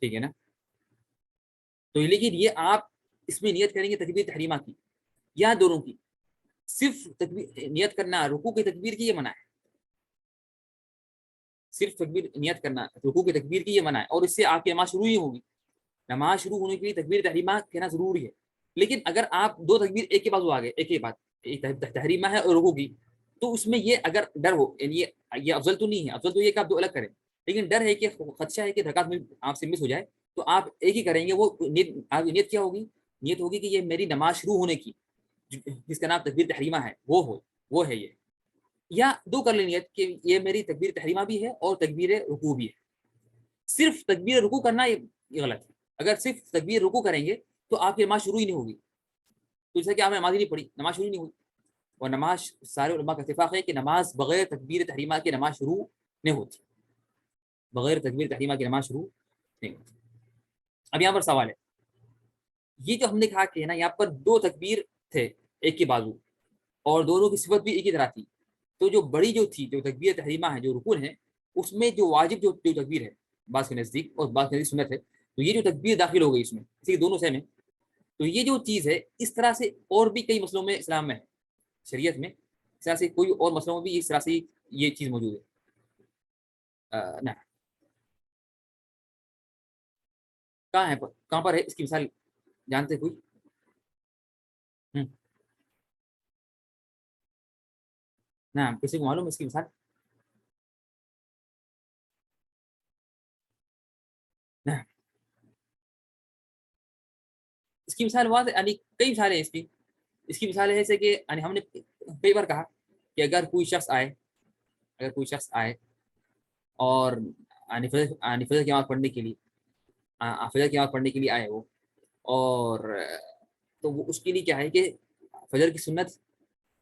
ٹھیک ہے نا؟ تو لیکن یہ آپ اس میں نیت کریں گے تکبیر تحریمہ کی یا دونوں کی. صرف تکبیر نیت کرنا رکوع کی تکبیر کی یہ منع ہے. صرف تکبیر نیت کرنا رکوع کی تکبیر کی یہ منع ہے، اور اس سے آپ کی نماز شروع ہی ہوگی. نماز شروع ہونے کے لیے تکبیر تحریمہ کہنا ضروری ہے. لیکن اگر آپ 2 تکبیر ایک کے بعد آ گئے، ایک کے بعد تحریمہ ہے اور رکوع کی، تو اس میں یہ اگر ڈر ہو، یعنی یہ افضل تو نہیں ہے، افضل تو یہ کہ آپ 2 الگ کریں، لیکن ڈر ہے کہ خدشہ ہے کہ رکعت میں آپ سے مس ہو جائے، تو آپ ایک ہی کریں گے. وہ نیت کیا ہوگی؟ نیت ہوگی کہ یہ میری نماز شروع ہونے کی، جس کا نام تکبیر تحریمہ ہے، وہ ہے یہ. یا 2 کر لیں نیت کہ یہ میری تکبیر تحریمہ بھی ہے اور تکبیر رکوع بھی ہے. صرف تکبیر رکوع کرنا یہ غلط ہے. اگر صرف تکبیر رکوع کریں گے تو آپ کی نماز شروع ہی نہیں ہوگی. تو جیسا کہ آپ نے نماز ہی نہیں پڑھی، نماز شروع نہیں ہوئی. اور نماز سارے علماء کا اتفاق ہے کہ نماز بغیر تکبیر تحریمہ کی نماز شروع نہیں ہوتی. بغیر تکبیر تحریمہ کی نماز شروع نہیں ہوتی. اب یہاں پر سوال ہے، یہ جو ہم نے کہا کہ نا یہاں پر 2 تکبیر تھے ایک کے بازو، اور دونوں کی صفت بھی ایک ہی طرح تھی. تو جو بڑی جو تھی، جو تکبیر تحریمہ ہے، جو رکن ہے، اس میں جو واجب جو تکبیر ہے بعض کے نزدیک اور بعض کے نزدیک سنت ہے، تو یہ جو تکبیر داخل ہو گئی اس میں، اس لیے دونوں سیم ہے. تو یہ جو چیز ہے اس طرح سے اور بھی کئی مسئلوں میں اسلام میں ہے، شریعت میں اس طرح سے کوئی اور مسئلوں میں بھی اس طرح سے یہ چیز موجود ہے. نہ کہاں پر ہے اس کی مثال جانتے کوئی؟ نہ کسی کو معلوم ہے اس کی مثال؟ نہ اس کی مثال واضح، یعنی کئی مثالیں ہیں اس کی مثال ہے جیسے کہ یعنی ہم نے کئی بار کہا کہ اگر کوئی شخص آئے اور فجر کی نماز پڑھنے کے لیے آئے وہ، اور تو وہ اس کے لیے کیا ہے کہ فجر کی سنت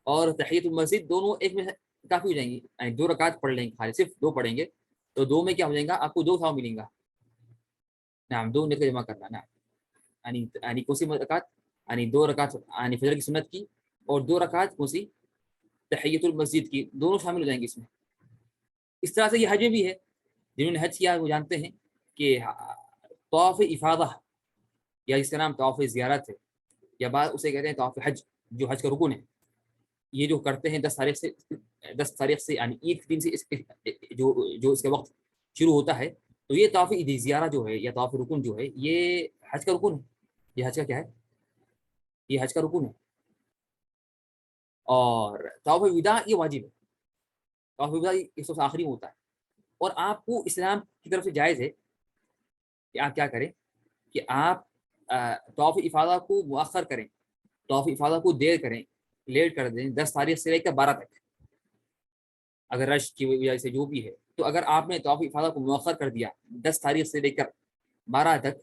اور تحیت المسجد دونوں ایک میں کافی ہو جائیں گی. یعنی 2 رکعت پڑھ لیں گے، خالی صرف 2 پڑھیں گے تو 2 میں کیا ہو جائے گا؟ آپ کو 2 ثواب ملیں گا. نعم 2 نیت کا جمع کرنا. نعم یعنی کون سی رکعت؟ یعنی 2 رکعت یعنی فجر کی سنت کی، اور 2 رکعت کون سی؟ تحیت المسجد کی، دونوں شامل ہو جائیں گے اس میں. اس طرح سے یہ حج میں بھی ہے. جنہوں نے حج کیا وہ جانتے ہیں کہ طواف افاضہ، یا جس کا نام طواف زیارت ہے، یا بعد اسے کہتے ہیں طواف حج، جو حج کا رکن ہے، یہ جو کرتے ہیں 10 تاریخ سے یعنی عید کے دن سے جو اس کا وقت شروع ہوتا ہے، تو یہ طواف زیارہ جو ہے یا طواف رکن جو ہے، یہ حج کا رکن ہے. یہ حج کا کیا ہے؟ یہ حج کا رکن ہے. اور طواف وداع یہ واجب ہے. طواف وداع یہ سب سے آخری میں ہوتا ہے. اور آپ کو اسلام کی طرف سے جائز ہے کہ آپ کیا کریں کہ آپ طواف افاضہ کو مؤخر کریں، طواف افاضہ کو دیر کریں، لیٹ کر دیں 10 تاریخ سے لے کر 12 تک، اگر رش کی وجہ سے جو بھی ہے. تو اگر آپ نے طواف افاضہ کو مؤخر کر دیا 10 تاریخ سے لے کر 12 تک،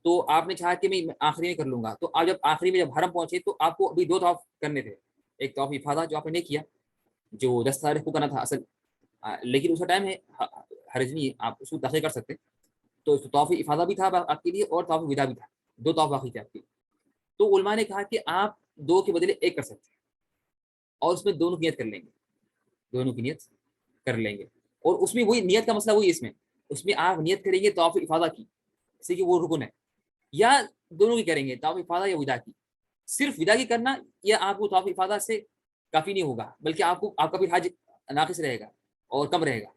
تو آپ نے چاہا کہ میں آخری میں کر لوں گا، تو آپ جب آخری میں جب حرم پہنچے تو آپ کو ابھی 2 طواف کرنے تھے. ایک طواف افاضہ جو آپ نے نہیں کیا، جو 10 تاریخ کو کرنا تھا اصل، لیکن اس کا ٹائم ہے حرج نہیں ہے، آپ اس کو داخل کر سکتے ہیں. تو طواف افاضہ بھی تھا آپ کے لیے اور طواف وداع بھی تھا، دو طواف باقی تھے آپ کے لیے. تو علماء نے کہا کہ آپ دو کے بدلے ایک کر سکتے ہیں اور اس میں دونوں کی نیت کر لیں گے، دونوں کی نیت کر لیں گے. اور اس میں وہی نیت کا مسئلہ وہی اس میں آپ نیت کریں گے طواف افاضہ کی، جیسے کہ وہ رکن ہے، یا دونوں کی کریں گے طواف افاضہ یا وداع کی. صرف وداع کی کرنا یا آپ کو طواف افاضہ سے کافی نہیں ہوگا، بلکہ آپ کا بھی حج ناقص رہے گا اور کم رہے گا.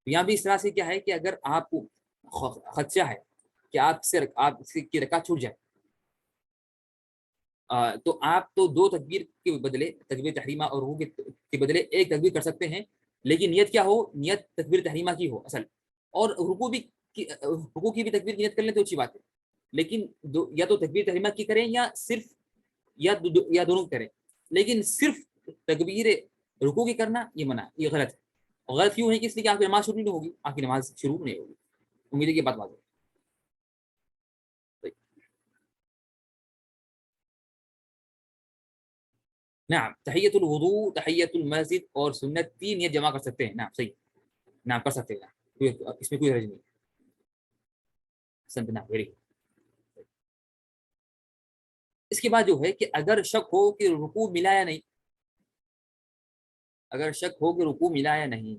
یہاں بھی اس طرح سے کیا ہے کہ اگر آپ کو خدشہ ہے کہ آپ کی رکعت چھوٹ جائے، تو آپ تو دو تکبیر کے بدلے تکبیر تحریمہ اور رکوع کے بدلے ایک تکبیر کر سکتے ہیں. لیکن نیت کیا ہو؟ نیت تکبیر تحریمہ کی ہو اصل، اور رکوع کی بھی تکبیر کی نیت کر لیں تو اچھی بات ہے. لیکن یا تو تکبیر تحریمہ کی کریں یا صرف یا دونوں کریں. لیکن صرف تکبیر رکوع کی کرنا یہ منع، یہ غلط ہے. غلط کیوں ہے؟ کہ اس لیے کہ آپ کی نماز شروع نہیں ہوگی، آپ کی نماز شروع نہیں ہوگی. امید ہے کہ بات واضح ہے. نعم تحیت الوضو، تحیت المسجد اور سنت تین یہ جمع کر سکتے ہیں. نعم صحیح، نعم کر سکتے ہیں، اس میں کوئی حرج نہیں. نعم ویری گڈ. اس کے بعد جو ہے کہ اگر شک ہو کہ رکوع ملا یا نہیں، اگر شک ہو کہ رکوع ملا یا نہیں،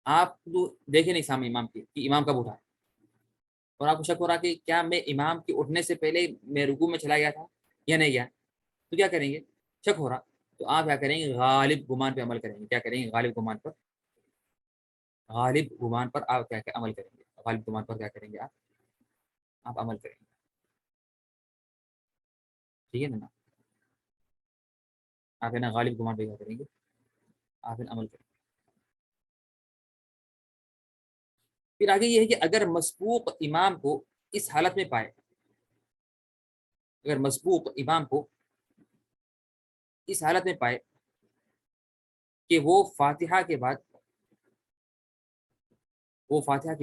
آپ تو دیکھیں نہیں سامنے امام کی کہ امام کب اٹھا، اور آپ کو شک ہو رہا کہ کیا میں امام کے اٹھنے سے پہلے میں رکوع میں چلا گیا تھا یا نہیں گیا، تو کیا کریں گے؟ شک ہو رہا تو آپ کیا کریں گے؟ غالب گمان پہ عمل کریں گے. کیا کریں گے؟ غالب گمان پر، غالب گمان پر آپ کیا عمل کریں گے؟ غالب گمان پر کیا کریں گے؟ آپ عمل کریں گے. ٹھیک ہے نا؟ آپ ہے نا غالب گمان پہ کیا کریں گے؟ آپ عمل کریں گے. پھر آگے یہ ہے کہ اگر مسبوق امام کو اس حالت میں پائے، اگر مسبوق امام کو اس حالت میں پائے کہ وہ فاتحہ کے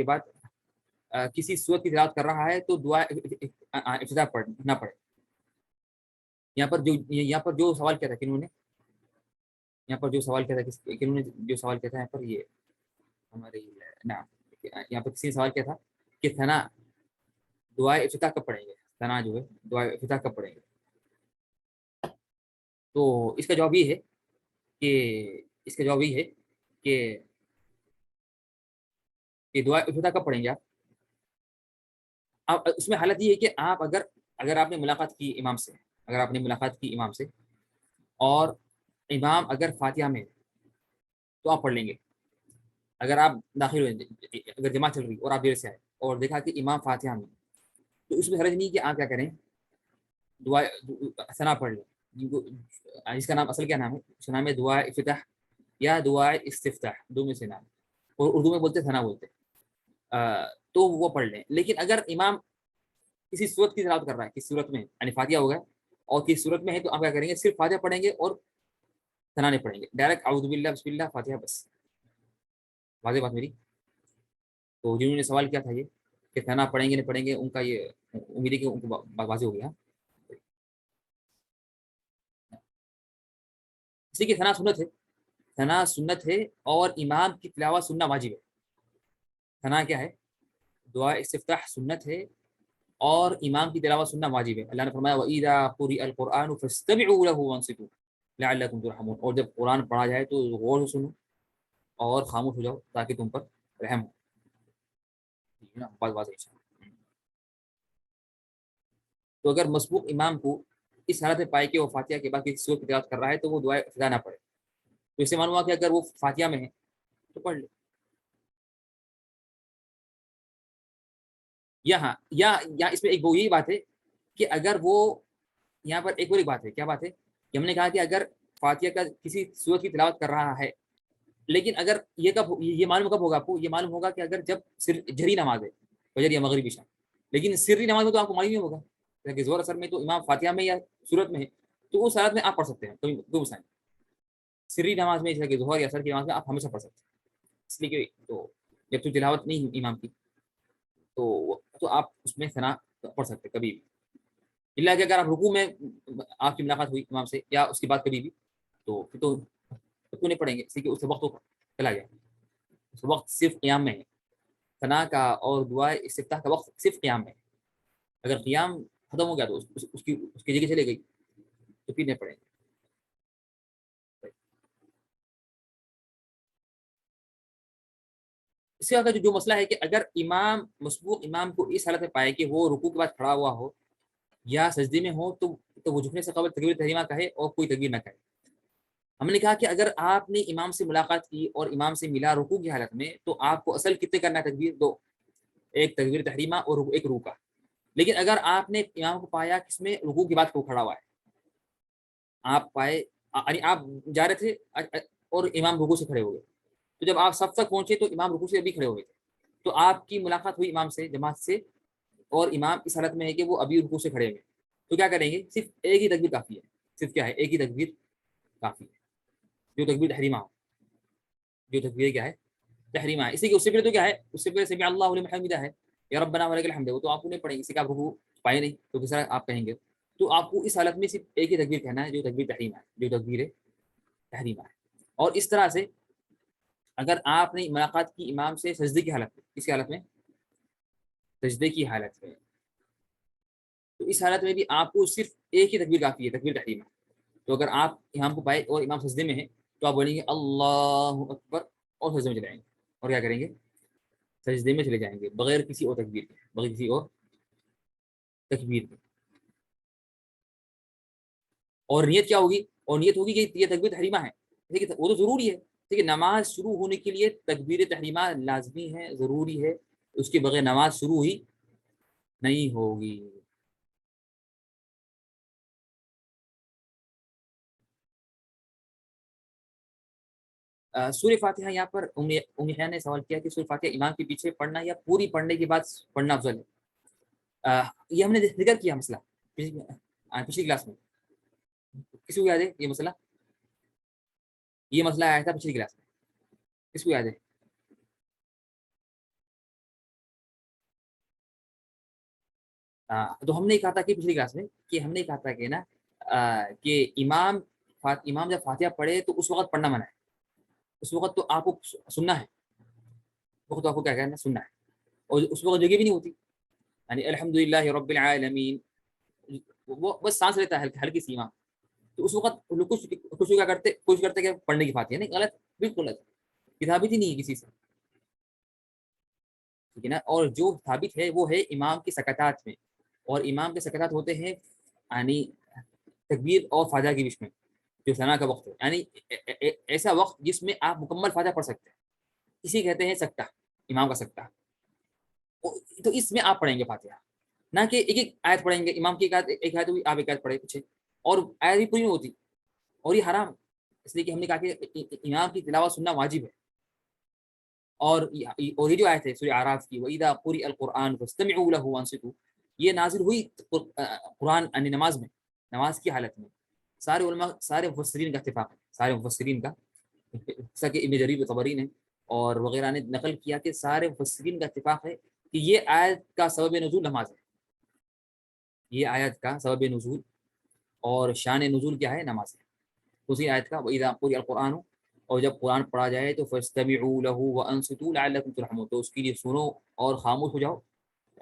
بعد کسی سورت کی تلاوت کر رہا ہے تو دعا افتتاح نہ پڑھے. یہاں پر جو سوال کیا تھا کنہوں نے، یہاں پر جو سوال کیا تھا کنہوں نے جو سوال کیا تھا یہاں پر، یہ ہمارے یہاں پر کسی نے سوال کیا تھا کہ ثنا دعائے افتتاح کب پڑھیں گے، ثنا جو ہے دعائے افتتاح کب پڑھیں گے. تو اس کا جواب یہ ہے کہ دعائے افتتاح کب پڑھیں گے آپ. اس میں حالت یہ ہے کہ آپ اگر آپ نے ملاقات کی امام سے، اور امام اگر فاتحہ میں تو آپ پڑھ لیں گے. اگر آپ داخل ہوئے، اگر جماعت چل رہی اور آپ دیر سے آئے اور دیکھا کہ امام فاتحہ میں، تو اس میں حرج نہیں کہ آپ کیا کریں، دعا ثنا پڑھ لیں. اس کا نام اصل کیا نام ہے؟ اس کا نام ہے دعا افتتاح یا دعا استفتاح، دو میں سے نام، اور اردو میں بولتے ثنا بولتے. تو وہ پڑھ لیں. لیکن اگر امام کسی صورت کی تلاوت کر رہا ہے، کس صورت میں، یعنی فاتحہ ہوگا اور کس صورت میں ہے، تو آپ کیا کریں گے؟ صرف فاتحہ پڑھیں گے اور ثنا نہیں پڑھیں گے، ڈائریکٹ اعوذ باللہ بسم اللہ فاتحہ بس. واضح بات میری؟ تو جنہوں نے سوال کیا تھا یہ کہ ثنا پڑھیں گے نہیں پڑھیں گے، ان کا یہ امید ہے کہ ان کو واضح ہو گیا. اسی کی ثنا سنت ہے اور امام کی تلاوت سننا واجب ہے. ثنا کیا ہے؟ دعا استفتاح سنت ہے اور امام کی تلاوت سننا واجب ہے. اللہ نے فرمایا وَإِذَا قُرِئَ الْقُرْآنُ فَاسْتَمِعُوا لَهُ وَانصِتُوا لَعَلَّكُمْ تُرْحَمُونَ. اور جب قرآن پڑھا جائے تو غور سے سنو اور خاموش ہو جاؤ تاکہ تم پر رحم ہو. بات واضح ہے. تو اگر مسبوق امام کو اس حالت میں پائے کہ وہ فاتحہ کے بعد کسی سورت کی تلاوت کر رہا ہے تو وہ دعائے افتتاح نہ پڑھے. تو اس سے معلوم ہوا کہ اگر وہ فاتحہ میں ہے تو پڑھ لے. یا اس میں ایک وہ یہی بات ہے کہ اگر وہ یہاں پر ایک اور بات ہے. کیا بات ہے؟ کہ ہم نے کہا کہ اگر فاتحہ کا کسی سورت کی تلاوت کر رہا ہے، لیکن اگر یہ معلوم کب ہوگا آپ کو؟ یہ معلوم ہوگا کہ اگر جب جہری نماز ہے، فجر یا مغرب عشاء. لیکن سری نماز میں تو آپ کو معلوم نہیں ہوگا کہ زور اثر میں تو امام فاتحہ میں یا سورت میں ہے، تو اس حالت میں آپ پڑھ سکتے ہیں. کوئی مسئلہ نہیں. سری نماز میں جیسے کہ ظہر یا اثر کی نماز میں آپ ہمیشہ پڑھ سکتے ہیں. اس لیے کہ تو جب تو تلاوت نہیں امام کی تو آپ اس میں ثنا پڑھ سکتے کبھی بھی. اللہ کہ اگر آپ رکوع میں آپ کی ملاقات ہوئی امام سے یا اس کے بعد کبھی بھی، تو پھر تو رکوع نہیں پڑھیں گے، اس لیے کہ اس وقت تو چلا گیا، وقت صرف قیام میں ہے، ثنا کا اور دعا استفتاح کا وقت صرف قیام میں ہے. اگر قیام ختم ہو گیا تو اس کی جگہ چلے گئی تو پینے پڑیں گے. اس کا جو مسئلہ ہے کہ اگر امام مسبوق امام کو اس حالت میں پائے کہ وہ رکوع کے بعد کھڑا ہوا ہو یا سجدے میں ہو تو وہ جھکنے سے قبل تکبیر تحریمہ کہے اور کوئی تکبیر نہ کہے. ہم نے کہا کہ اگر آپ نے امام سے ملاقات کی اور امام سے ملا رکوع کی حالت میں تو آپ کو اصل کتنے کرنا ہے تکبیر؟ 2، ایک تکبیر تحریمہ اور ایک رکوع کا. لیکن اگر آپ نے امام کو پایا کس میں رکوع کے بعد کو کھڑا ہوا ہے، آپ پائے یعنی آپ جا رہے تھے اور امام رکوع سے کھڑے ہو گئے، تو جب آپ سب تک پہنچے تو امام رکوع سے ابھی کھڑے ہو گئے تھے، تو آپ کی ملاقات ہوئی امام سے جماعت سے اور امام اس حالت میں ہے کہ وہ ابھی رکوع سے کھڑے ہوئے، تو کیا کریں گے؟ صرف ایک ہی تکبیر کافی ہے. صرف کیا ہے؟ ایک ہی تکبیر کافی ہے، جو تکبیر تحریمہ ہو. جو تکبیر کیا ہے؟ تحریمہ ہے. اسی کے اس سے پہلے تو کیا ہے؟ اس سے پہلے سمع اللہ لمن حمدہ ہے یا ربنا ولک الحمد، وہ تو آپ کو نہیں پڑھیں گے، اسی کا آپ رکوع پائے نہیں تو کس طرح آپ کہیں گے؟ تو آپ کو اس حالت میں صرف ایک ہی تکبیر کہنا ہے جو تکبیر تحریمہ ہے، جو تکبیر تحریمہ ہے. اور اس طرح سے اگر آپ نے ملاقات کی امام سے سجدے کی حالت میں، کس حالت میں؟ سجدے کی حالت میں، تو اس حالت میں بھی آپ کو صرف ایک ہی تکبیر کافی ہے، تکبیر تحریمہ. تو اگر آپ امام کو پائے اور امام سجدے میں ہے تو آپ بولیں گے اللہ اکبر اور سجدے میں چلے جائیں گے. اور کیا کریں گے؟ سجدے میں چلے جائیں گے بغیر کسی اور تکبیر کے، بغیر کسی اور تکبیر کے. اور نیت کیا ہوگی؟ اور نیت ہوگی کہ یہ تکبیر تحریمہ ہے. ٹھیک ہے، وہ تو ضروری ہے. ٹھیک ہے، نماز شروع ہونے کے لیے تکبیر تحریمہ لازمی ہے، ضروری ہے، اس کے بغیر نماز شروع ہی نہیں ہوگی. سورہ فاتحہ یہاں پر ام حیاء نے سوال کیا کہ سورہ فاتحہ امام کے پیچھے پڑھنا یا پوری پڑھنے کے بعد پڑھنا افضل ہے. یہ ہم نے ذکر کیا مسئلہ پچھلی کلاس میں. کسی کو یاد ہے یہ مسئلہ؟ یہ مسئلہ آیا تھا پچھلی کلاس میں، کس کو یاد ہے؟ تو ہم نے کہا تھا کہ پچھلی کلاس میں کہ ہم نے کہا تھا کہ نا کہ امام جب فاتحہ پڑھے تو اس وقت پڑھنا منع ہے. اس وقت تو آپ کو سننا ہے، اس وقت تو آپ کو کیا کہنا ہے؟ سننا ہے. اور اس وقت جگہ بھی نہیں ہوتی، یعنی الحمدللہ رب العالمین وہ بس سانس لیتا ہے ہلکی سی امام. تو اس وقت کچھ کیا کرتے، کوشش کرتے کہ پڑھنے کی فاتحہ نہیں، غلط، بالکل غلط. یہ ثابت ہی نہیں ہے کسی سے. ٹھیک ہے نا. اور جو ثابت ہے وہ ہے امام کی سکتات میں، اور امام کے سکتات ہوتے ہیں یعنی تکبیر اور فاتحہ کے بیچ میں جو ثنا کا وقت ہے، یعنی ایسا وقت جس میں آپ مکمل فاتحہ پڑھ سکتے ہیں، اسی کہتے ہیں سکتہ، امام کا سکتہ. تو اس میں آپ پڑھیں گے فاتحہ، نہ کہ ایک ایک آیت پڑھیں گے. امام کی ایک آیت ہوئی، آپ ایک آیت پڑھے پیچھے، اور آیت بھی پوری نہیں ہوتی، اور یہ حرام. اس لیے کہ ہم نے کہا کہ امام کی تلاوت سننا واجب ہے. اور یہ جو آیت ہے سورہ اعراف کی وَإِذَا قُرِئَ الْقُرْآنُ فَاسْتَمِعُوا لَهُ وَأَنصِتُوا، یہ نازل ہوئی قرآن یعنی نماز میں، نماز کی حالت میں. سارے علماء، سارے مفسرین کا اتفاق ہے، سارے مفسرین کا، جیسا کہ ابن جریر طبری نے اور وغیرہ نے نقل کیا کہ سارے مفسرین کا اتفاق ہے کہ یہ آیت کا سبب نزول نماز ہے. یہ آیت کا سبب نزول اور شان نزول کیا ہے؟ نماز ہے. اسی آیت کا وَإِذَا قُرِئَ الْقُرْآنُ، اور جب قرآن پڑھا جائے تو فَاسْتَمِعُوا لَهُ وَأَنصِتُوا لَعَلَّكُمْ تُرْحَمُونَ، تو اس کے لیے سنو اور خاموش ہو جاؤ،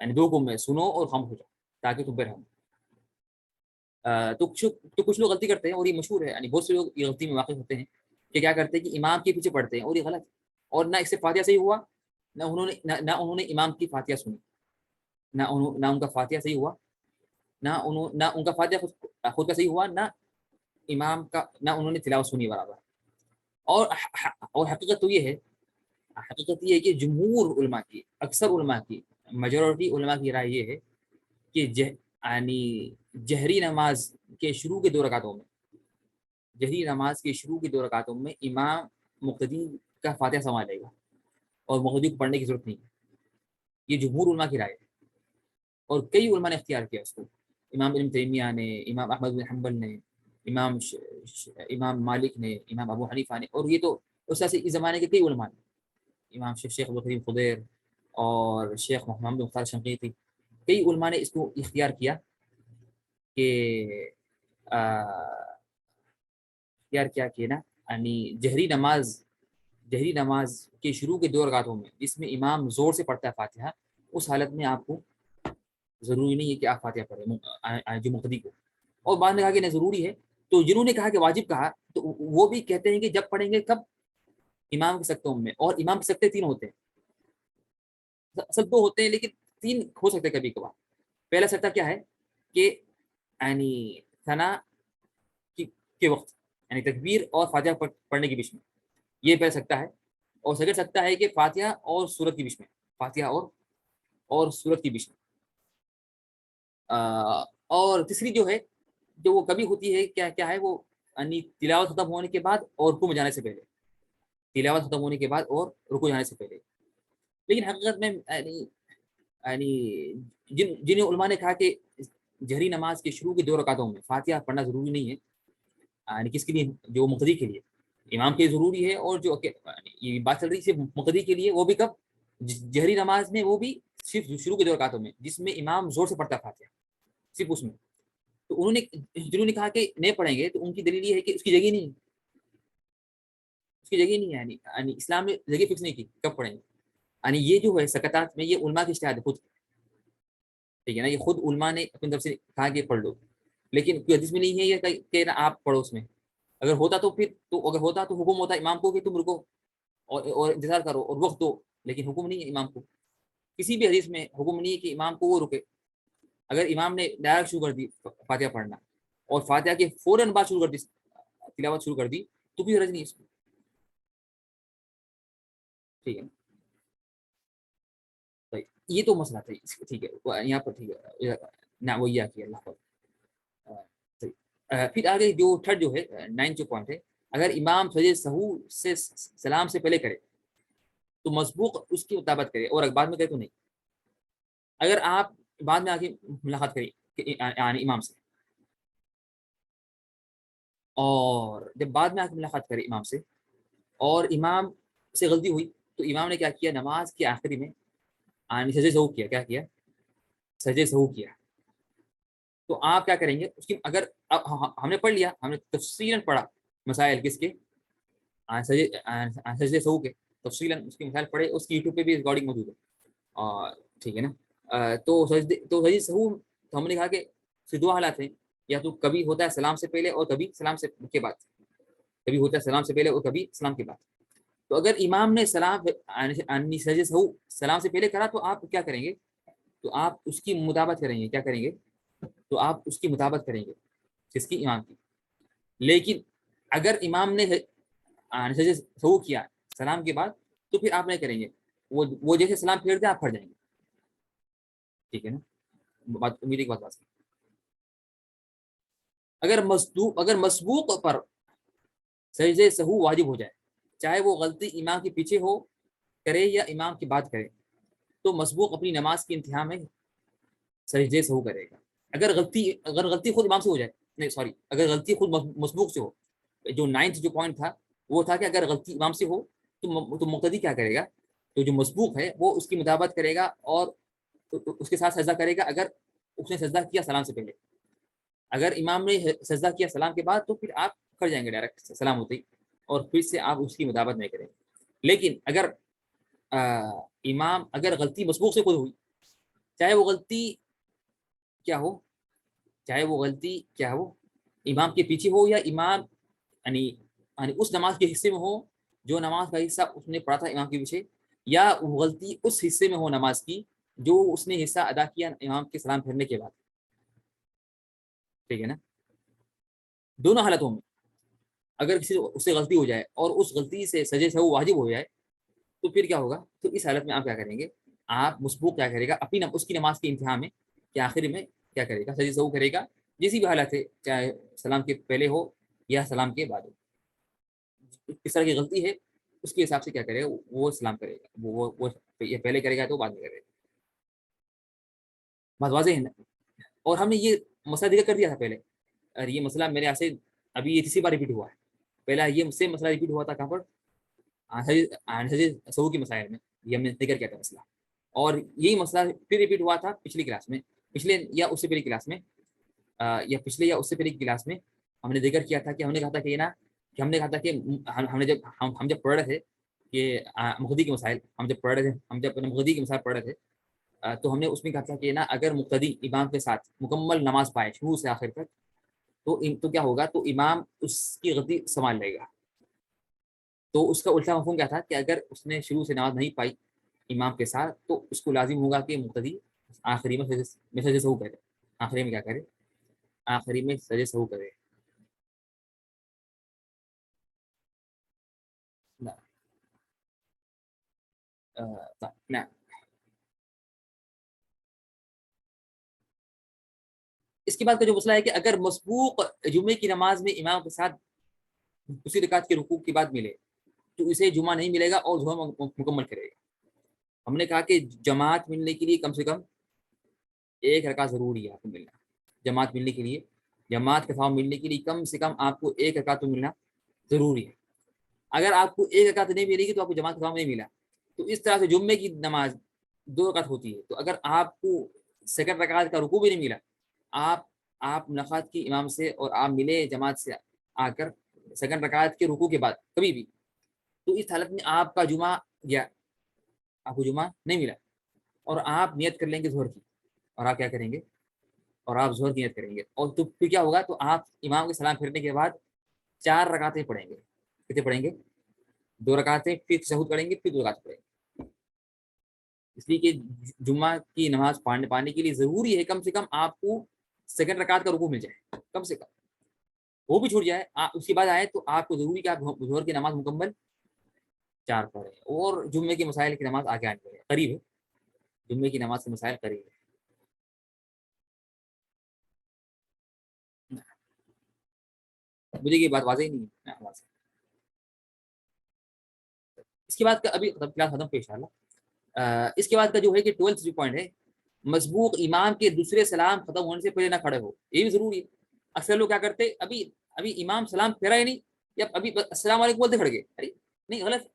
یعنی دو کو میں سنو اور خاموش ہو جاؤ تاکہ تم پہ رحم. تو کچھ لوگ غلطی کرتے ہیں اور یہ مشہور ہے، یعنی بہت سے لوگ یہ غلطی میں واقع ہوتے ہیں کہ کیا کرتے ہیں کہ امام کے پیچھے پڑھتے ہیں، اور یہ غلط ہے. اور نہ اس سے فاتحہ صحیح ہوا، نہ انہوں نے امام کی فاتحہ سنی، نہ ان کا فاتحہ صحیح ہوا، نہ ان کا فاتحہ خود کا صحیح ہوا، نہ امام کا، نہ انہوں نے تلاوت سنی برابر. اور حقیقت تو یہ ہے، حقیقت یہ ہے کہ جمہور علماء کی، اکثر علماء کی، میجورٹی علماء کی رائے یہ ہے کہ یعنی جہری نماز کے شروع کے 2 رکعتوں میں، جہری نماز کے شروع کے 2 رکعتوں میں امام مقتدی کا فاتحہ سنبھالے گا اور مقتدی کو پڑھنے کی ضرورت نہیں ہے. یہ جمہور علماء کی رائے ہے، اور کئی علماء نے اختیار کیا اس کو. امام ابن تیمیہ نے، امام احمد بن حنبل نے، امام مالک نے، امام ابو حنیفہ نے، اور یہ تو اس طرح سے اس زمانے کے کئی علماء نے، امام شیخ عبدالکریم خضیر اور شیخ محمد مختار شنقیطی، کئی علماء نے اس کو اختیار کیا کہ اختیار کیا کہ نا یعنی جہری نماز جہری نماز کے شروع کے 2 رکعتوں میں جس میں امام زور سے پڑھتا ہے فاتحہ، اس حالت میں آپ کو ضروری نہیں ہے کہ آپ فاتحہ پڑھیں جو مقتدی کو. اور بعد نے کہا کہ نہیں ضروری ہے، تو جنہوں نے کہا کہ واجب کہا تو وہ بھی کہتے ہیں کہ جب پڑھیں گے کب؟ امام کے سکتوں میں. اور امام کے سکتے 3 ہوتے ہیں، اصل 2 ہوتے ہیں لیکن 3 ہو سکتے ہیں کبھی کبھار. پہلا سکتہ کیا ہے کہ یعنی ثنا کے وقت، یعنی تکبیر اور فاتحہ پڑھنے کے بیچ میں، یہ پہلا سکتہ ہے. اور سیکنڈ سکتہ ہے کہ فاتحہ اور سورت کے بیچ میں، فاتحہ اور سورت کے بیچ میں. اور تیسری جو ہے جو وہ کبھی ہوتی ہے کیا ہے وہ، یعنی تلاوت ختم ہونے کے بعد اور رکوع میں جانے سے پہلے، تلاوت ختم ہونے کے بعد اور رکوع جانے سے پہلے. لیکن حقیقت میں یعنی جن علماء نے کہا کہ جہری نماز کے شروع کے 2 رکعتوں میں فاتحہ پڑھنا ضروری نہیں ہے، یعنی کس کے لیے؟ جو مقتدی کے لیے. امام کے ضروری ہے، اور جو یہ بات چل رہی ہے مقتدی کے لیے، وہ بھی کب؟ جہری نماز میں، وہ بھی صرف شروع کے 2 رکعتوں میں جس میں امام زور سے پڑھتا ہے فاتحہ، صرف اس میں. تو جنہوں نے کہا کہ نہیں پڑھیں گے تو ان کی دلیل یہ ہے کہ اس کی جگہ نہیں ہے، اس کی جگہ نہیں ہے. یعنی اسلام نے جگہ فکس نہیں کی کب پڑھیں گے. یعنی یہ جو ہے سکتات میں، یہ علماء کی اجتہاد ہے خود، ٹھیک ہے نا. یہ خود علماء نے اپنی طرف سے کہا کہ پڑھ لو، لیکن کوئی حدیث میں نہیں ہے یہ کہ نا آپ پڑھو اس میں. اگر ہوتا تو حکم ہوتا امام کو کہ تم رکو اور انتظار کرو اور وقت دو، لیکن حکم نہیں ہے امام کو. کسی بھی حدیث میں حکم نہیں ہے کہ امام کو وہ رکے. اگر امام نے ڈائریکٹ شروع کر دی فاتحہ پڑھنا اور فاتحہ کے فوراً بعد شروع کر دی تلاوت شروع کر دی تو بھی حرج نہیں اس میں، ٹھیک ہے. یہ تو مسئلہ تھا، ٹھیک ہے یہاں پر، ٹھیک ہے نہ وہ یہ کیا اللہ پر. پھر آگے جو تھرڈ جو ہے 9 جو پوائنٹ ہے، اگر امام سجدہ سہو سے سلام سے پہلے کرے تو مسبوق اس کی مطابقت کرے، اور بعد میں کرے تو نہیں. اگر آپ بعد میں آ کے ملاقات کریں یعنی امام سے، اور جب بعد میں آ کے ملاقات کرے امام سے اور امام سے غلطی ہوئی تو امام نے کیا کیا؟ نماز کے آخری میں سجدہ سہو کیا. کیا کیا؟ سجدہ سہو کیا. تو آپ کیا کریں گے؟ اس کی اگر ہم نے پڑھ لیا، ہم نے تفصیلاً پڑھا مسائل کس کے؟ سجدہ سہو کے تفصیلاً اس کی مسائل پڑھے، اس کی یوٹیوب پہ بھی ریکارڈنگ موجود ہے، اور ٹھیک ہے نا. تو سجدہ سہو تو ہم نے کہا کہ 2 حالات ہیں، یا تو کبھی ہوتا ہے سلام سے پہلے اور کبھی سلام سے کے بعد، کبھی ہوتا ہے سلام سے پہلے اور کبھی سلام کے بعد. تو اگر امام نے سجدہ سہو سلام سے پہلے کرا تو آپ کیا کریں گے؟ تو آپ اس کی مطابقت کریں گے. کیا کریں گے؟ تو آپ اس کی مطابقت کریں گے جس کی امام کی. لیکن اگر امام نے سجدہ سہو کیا سلام کے بعد تو پھر آپ نہیں کریں گے، وہ جیسے سلام پھیر دیں آپ پڑھ جائیں گے، ٹھیک ہے نا. امید ایک بات اگر مسبوق پر سجدہ سہو واجب ہو جائے، چاہے وہ غلطی امام کے پیچھے ہو کرے یا امام کی بات کرے، تو مسبوق اپنی نماز کی انتہا میں سجدہ سہو کرے گا. اگر غلطی خود امام سے ہو جائے، نہیں سوری، اگر غلطی خود مسبوق سے ہو. جو 9 جو پوائنٹ تھا وہ تھا کہ اگر غلطی امام سے ہو تو مقتدی کیا کرے گا؟ تو جو مسبوق ہے وہ اس کی مطابقت کرے گا اور اس کے ساتھ سجدہ کرے گا اگر اس نے سجدہ کیا سلام سے پہلے. اگر امام نے سجدہ کیا سلام کے بعد تو پھر آپ کر جائیں گے ڈائریکٹ سلام ہوتے ہی، اور پھر سے آپ اس کی مطابقت نہیں کریں. لیکن اگر امام اگر غلطی مسبوق سے خود ہوئی، چاہے وہ غلطی کیا ہو، امام کے پیچھے ہو یا امام یعنی اس نماز کے حصے میں ہو جو نماز کا حصہ اس نے پڑھا تھا امام کے پیچھے، یا غلطی اس حصے میں ہو نماز کی جو اس نے حصہ ادا کیا امام کے سلام پھیرنے کے بعد، ٹھیک ہے نا. دونوں حالتوں میں اگر کسی اس سے غلطی ہو جائے اور اس غلطی سے سجدہ سہو واجب ہو جائے تو پھر کیا ہوگا؟ تو اس حالت میں آپ کیا کریں گے؟ آپ مسبوق کیا کرے گا؟ اپنی اس کی نماز کے انتہا میں کہ آخر میں کیا کرے گا؟ سجدہ سہو کرے گا، جیسی بھی حالت ہے، چاہے سلام کے پہلے ہو یا سلام کے بعد ہو. کس طرح کی غلطی ہے اس کے حساب سے کیا کرے گا؟ وہ سلام کرے گا، وہ یہ پہلے کرے گا تو بعد میں کرے گا. بات واضح ہے نا. اور ہم نے یہ مسئلہ ذکر کر دیا تھا پہلے، اور یہ مسئلہ میرے یہاں سے ابھی یہ تیسری بار ریپیٹ ہوا ہے. پہلا یہ سیم مسئلہ ریپیٹ ہوا تھا کہاں پر؟ سہو کے مسائل میں، یہ ہم نے ذکر کیا تھا مسئلہ. اور یہی مسئلہ پھر ریپیٹ ہوا تھا پچھلی کلاس میں، پچھلے یا اس سے پہلی کلاس میں، یا پچھلے یا اس سے پہلی کلاس میں ہم نے ذکر کیا تھا کہ ہم نے کہا تھا کہ نا کہ ہم نے کہا تھا کہ ہم جب پڑھ رہے تھے کہ مقتدی کے مسائل ہم جب پڑھ رہے تھے، ہم جب مقتدی کے مسائل پڑھ رہے تھے تو ہم نے اس میں کہا تھا کہ نا اگر مقتدی امام کے ساتھ مکمل نماز پائے شروع سے آخر تک تو کیا ہوگا، تو امام اس کی غلطی سنبھال لے گا. تو اس کا الٹا مفہوم کیا تھا کہ اگر اس نے شروع سے نماز نہیں پائی امام کے ساتھ تو اس کو لازم ہوگا کہ مقتدی آخری میں سجدہ سہو کرے. آخری میں کیا کرے؟ آخری میں سجدہ سہو کرے. نہ اس کے بعد کا جو مسئلہ ہے کہ اگر مسبوق جمعے کی نماز میں امام کے ساتھ اسی رکعت کے رکوع کے بعد ملے تو اسے جمعہ نہیں ملے گا اور ظہر مکمل کرے گا. ہم نے کہا کہ جماعت ملنے کے لیے کم سے کم ایک رکعت ضروری ہے آپ کو ملنا. جماعت ملنے کے لیے، جماعت کا ثواب ملنے کے لیے کم سے کم آپ کو ایک رکعت تو ملنا ضروری ہے. اگر آپ کو ایک رکعت نہیں ملے گی تو آپ کو جماعت کا ثواب نہیں ملا. تو اس طرح سے جمعے کی نماز 2 رکعت ہوتی ہے. تو اگر آپ کو سیکنڈ رکعت کا رکوع بھی نہیں ملا، آپ ملاقات کی امام سے اور آپ ملے جماعت سے آ کر سیکنڈ رکعت کے رکوع کے بعد کبھی بھی، تو اس حالت میں آپ کا جمعہ گیا، آپ کو جمعہ نہیں ملا. اور آپ نیت کر لیں گے ظہر کی، اور آپ کیا کریں گے؟ اور آپ ظہر کی نیت کریں گے. اور تو پھر کیا ہوگا؟ تو آپ امام کے سلام پھیرنے کے بعد 4 رکعتیں پڑھیں گے. کتنے پڑھیں گے؟ 2 رکعتیں، پھر تشہد پڑھیں گے، پھر 2 رکعتیں پڑھیں گے. اس لیے کہ جمعہ کی نماز پانے کے لیے ضروری ہے کم سے کم آپ کو سیکنڈ رکعت کا رکوع مل جائے. کم سے کم وہ بھی چھوٹ جائے اس کے بعد آئے تو آپ کو ضروری کہ آپ ظہر کی نماز مکمل 4 پڑھیں. اور جمعے کی مسائل کی نماز آگے آنے پڑے قریب ہے. جمعے کی نماز کے مسائل قریب ہے. مجھے یہ بات واضح نہیں ہے. اس کے بعد کا ابھی کلاس ختم پہ انشاءاللہ. اس کے بعد کا جو ہے کہ 12th پوائنٹ ہے، مسبوق امام کے دوسرے سلام ختم ہونے سے پہلے نہ کھڑے ہو. یہ بھی ضروری ہے. اکثر لوگ کیا کرتے، ابھی امام سلام پھیرا ہی نہیں یا ابھی السلام علیکم بولتے کھڑ گئے. ارے نہیں، غلط.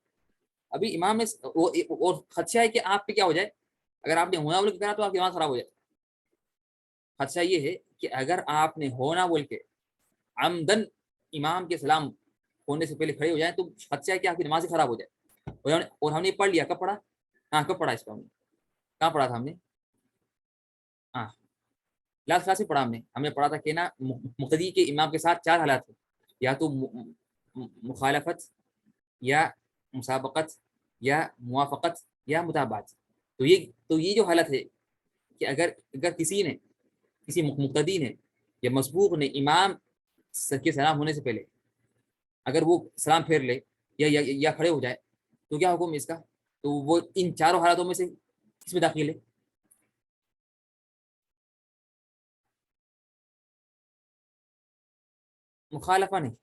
ابھی امام نے اور خدشہ ہے کہ آپ پہ کیا ہو جائے، اگر آپ نے ہونا بول کے کہا تو آپ کی نماز خراب ہو جائے. خدشہ یہ ہے کہ اگر آپ نے ہونا بول کے عمدن امام کے سلام ہونے سے پہلے کھڑے ہو جائیں تو خدشہ ہے کہ آپ کی نماز خراب ہو جائے. اور ہم نے پڑھ لیا. کب پڑھا؟ ہاں کب پڑھا اس کو ہم نے؟ کہاں پڑھا تھا ہم نے؟ ہاں لاسٹ کلاس سے پڑھا ہم نے پڑھا تھا کہ نا مقتدی کے امام کے ساتھ 4 حالات ہیں، یا تو مخالفت یا مسابقت یا موافقت یا مطابعت. تو یہ جو حالت ہے کہ اگر کسی مقتدی نے یا مسبوق نے امام کے سلام ہونے سے پہلے اگر وہ سلام پھیر لے یا کھڑے ہو جائے تو کیا حکم ہے اس کا؟ تو وہ ان 4 حالاتوں میں سے کس میں داخل ہے؟ مخالفہ نہیں.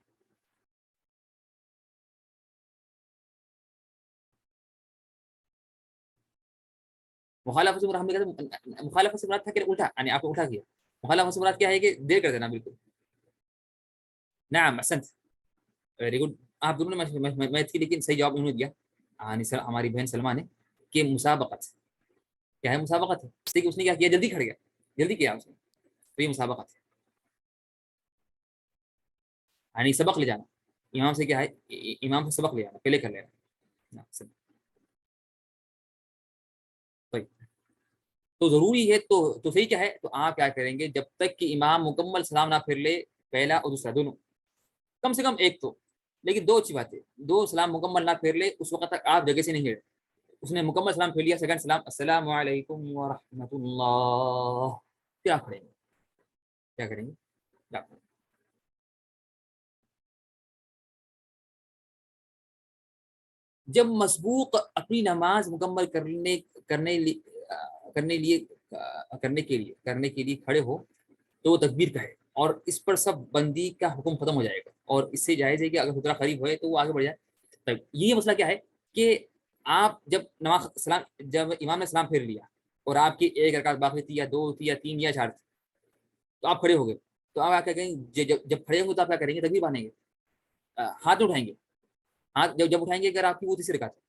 مخالفت سے مراد ہم نے کہا مخالفت سے مراد تھا کہ الٹا، یعنی آپ نے الٹا کیا. مخالفت سے مراد کیا ہے کہ دیر کر دینا. بالکل نعم احسنت، ویری گڈ. آپ دونوں نے میتھ کی لیکن صحیح جواب انہوں نے دیا. ہماری بہن سلمہ نے کہ مسابقت. کیا ہے مسابقت؟ اس لیے کہ اس نے کیا کیا، جلدی کھڑ گیا، جلدی کیا اس نے. تو یہ مسابقت ہے، یعنی سبق لے جانا. امام سے کیا ہے، امام سے سبق لے جانا، پہلے کر لینا. طيب. تو ضروری ہے تو صحیح کیا ہے، تو آپ کیا کریں گے جب تک کہ امام مکمل سلام نہ پھر لے، پہلا اور دوسرا دونوں، کم سے کم ایک تو. لیکن 2 اچھی بات ہے، 2 سلام مکمل نہ پھیر لے اس وقت تک آپ جگہ سے نہیں ہلے. اس نے مکمل سلام پھیر لیا، سیکنڈ سلام السلام علیکم ورحمۃ اللہ، کیا کریں گے؟ کیا کریں گے؟ کیا کریں گے؟ جب مسبوق اپنی نماز مکمل کرنے کرنے لیے کرنے کے لیے کھڑے ہو تو وہ تکبیر کہے، اور اس پر سب بندی کا حکم ختم ہو جائے گا. اور اس سے جائز ہے کہ اگر خطرہ قریب ہوئے تو وہ آگے بڑھ جائے. طيب یہ مسئلہ کیا ہے کہ آپ جب امام نے سلام پھیر لیا اور آپ کی ایک رکعت باقی تھی یا 2 تھی یا 3 یا 4 تھی، تو آپ کھڑے ہو گئے. تو آپ کیا کہیں گے؟ جب کھڑے ہوں گے تو آپ کیا کریں گے؟ تکبیر باندھیں گے، ہاتھ اٹھائیں گے. ہاتھ جب اٹھائیں گے اگر آپ کی وہ تیسری رکعت ہے.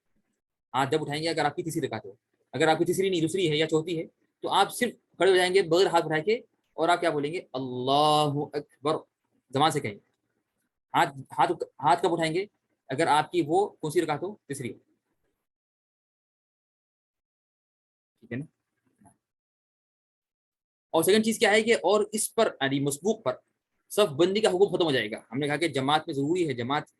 ہاتھ جب اٹھائیں گے اگر آپ کی تیسری رکعت ہے، اگر آپ کی تیسری نہیں دوسری ہے یا چوتھی ہے تو آپ صرف کھڑے ہو جائیں گے بغیر ہاتھ اٹھائے کے. اور آپ کیا بولیں گے؟ اللہ اکبر زبان سے کہیں گے. ہاتھ کب اٹھائیں گے؟ اگر آپ کی وہ کون سی رکعت ہو؟ تیسری. اور سیکنڈ چیز کیا ہے کہ اور اس پر یعنی مسبوق پر صف بندی کا حکم ختم ہو جائے گا. ہم نے کہا کہ جماعت میں ضروری ہے، جماعت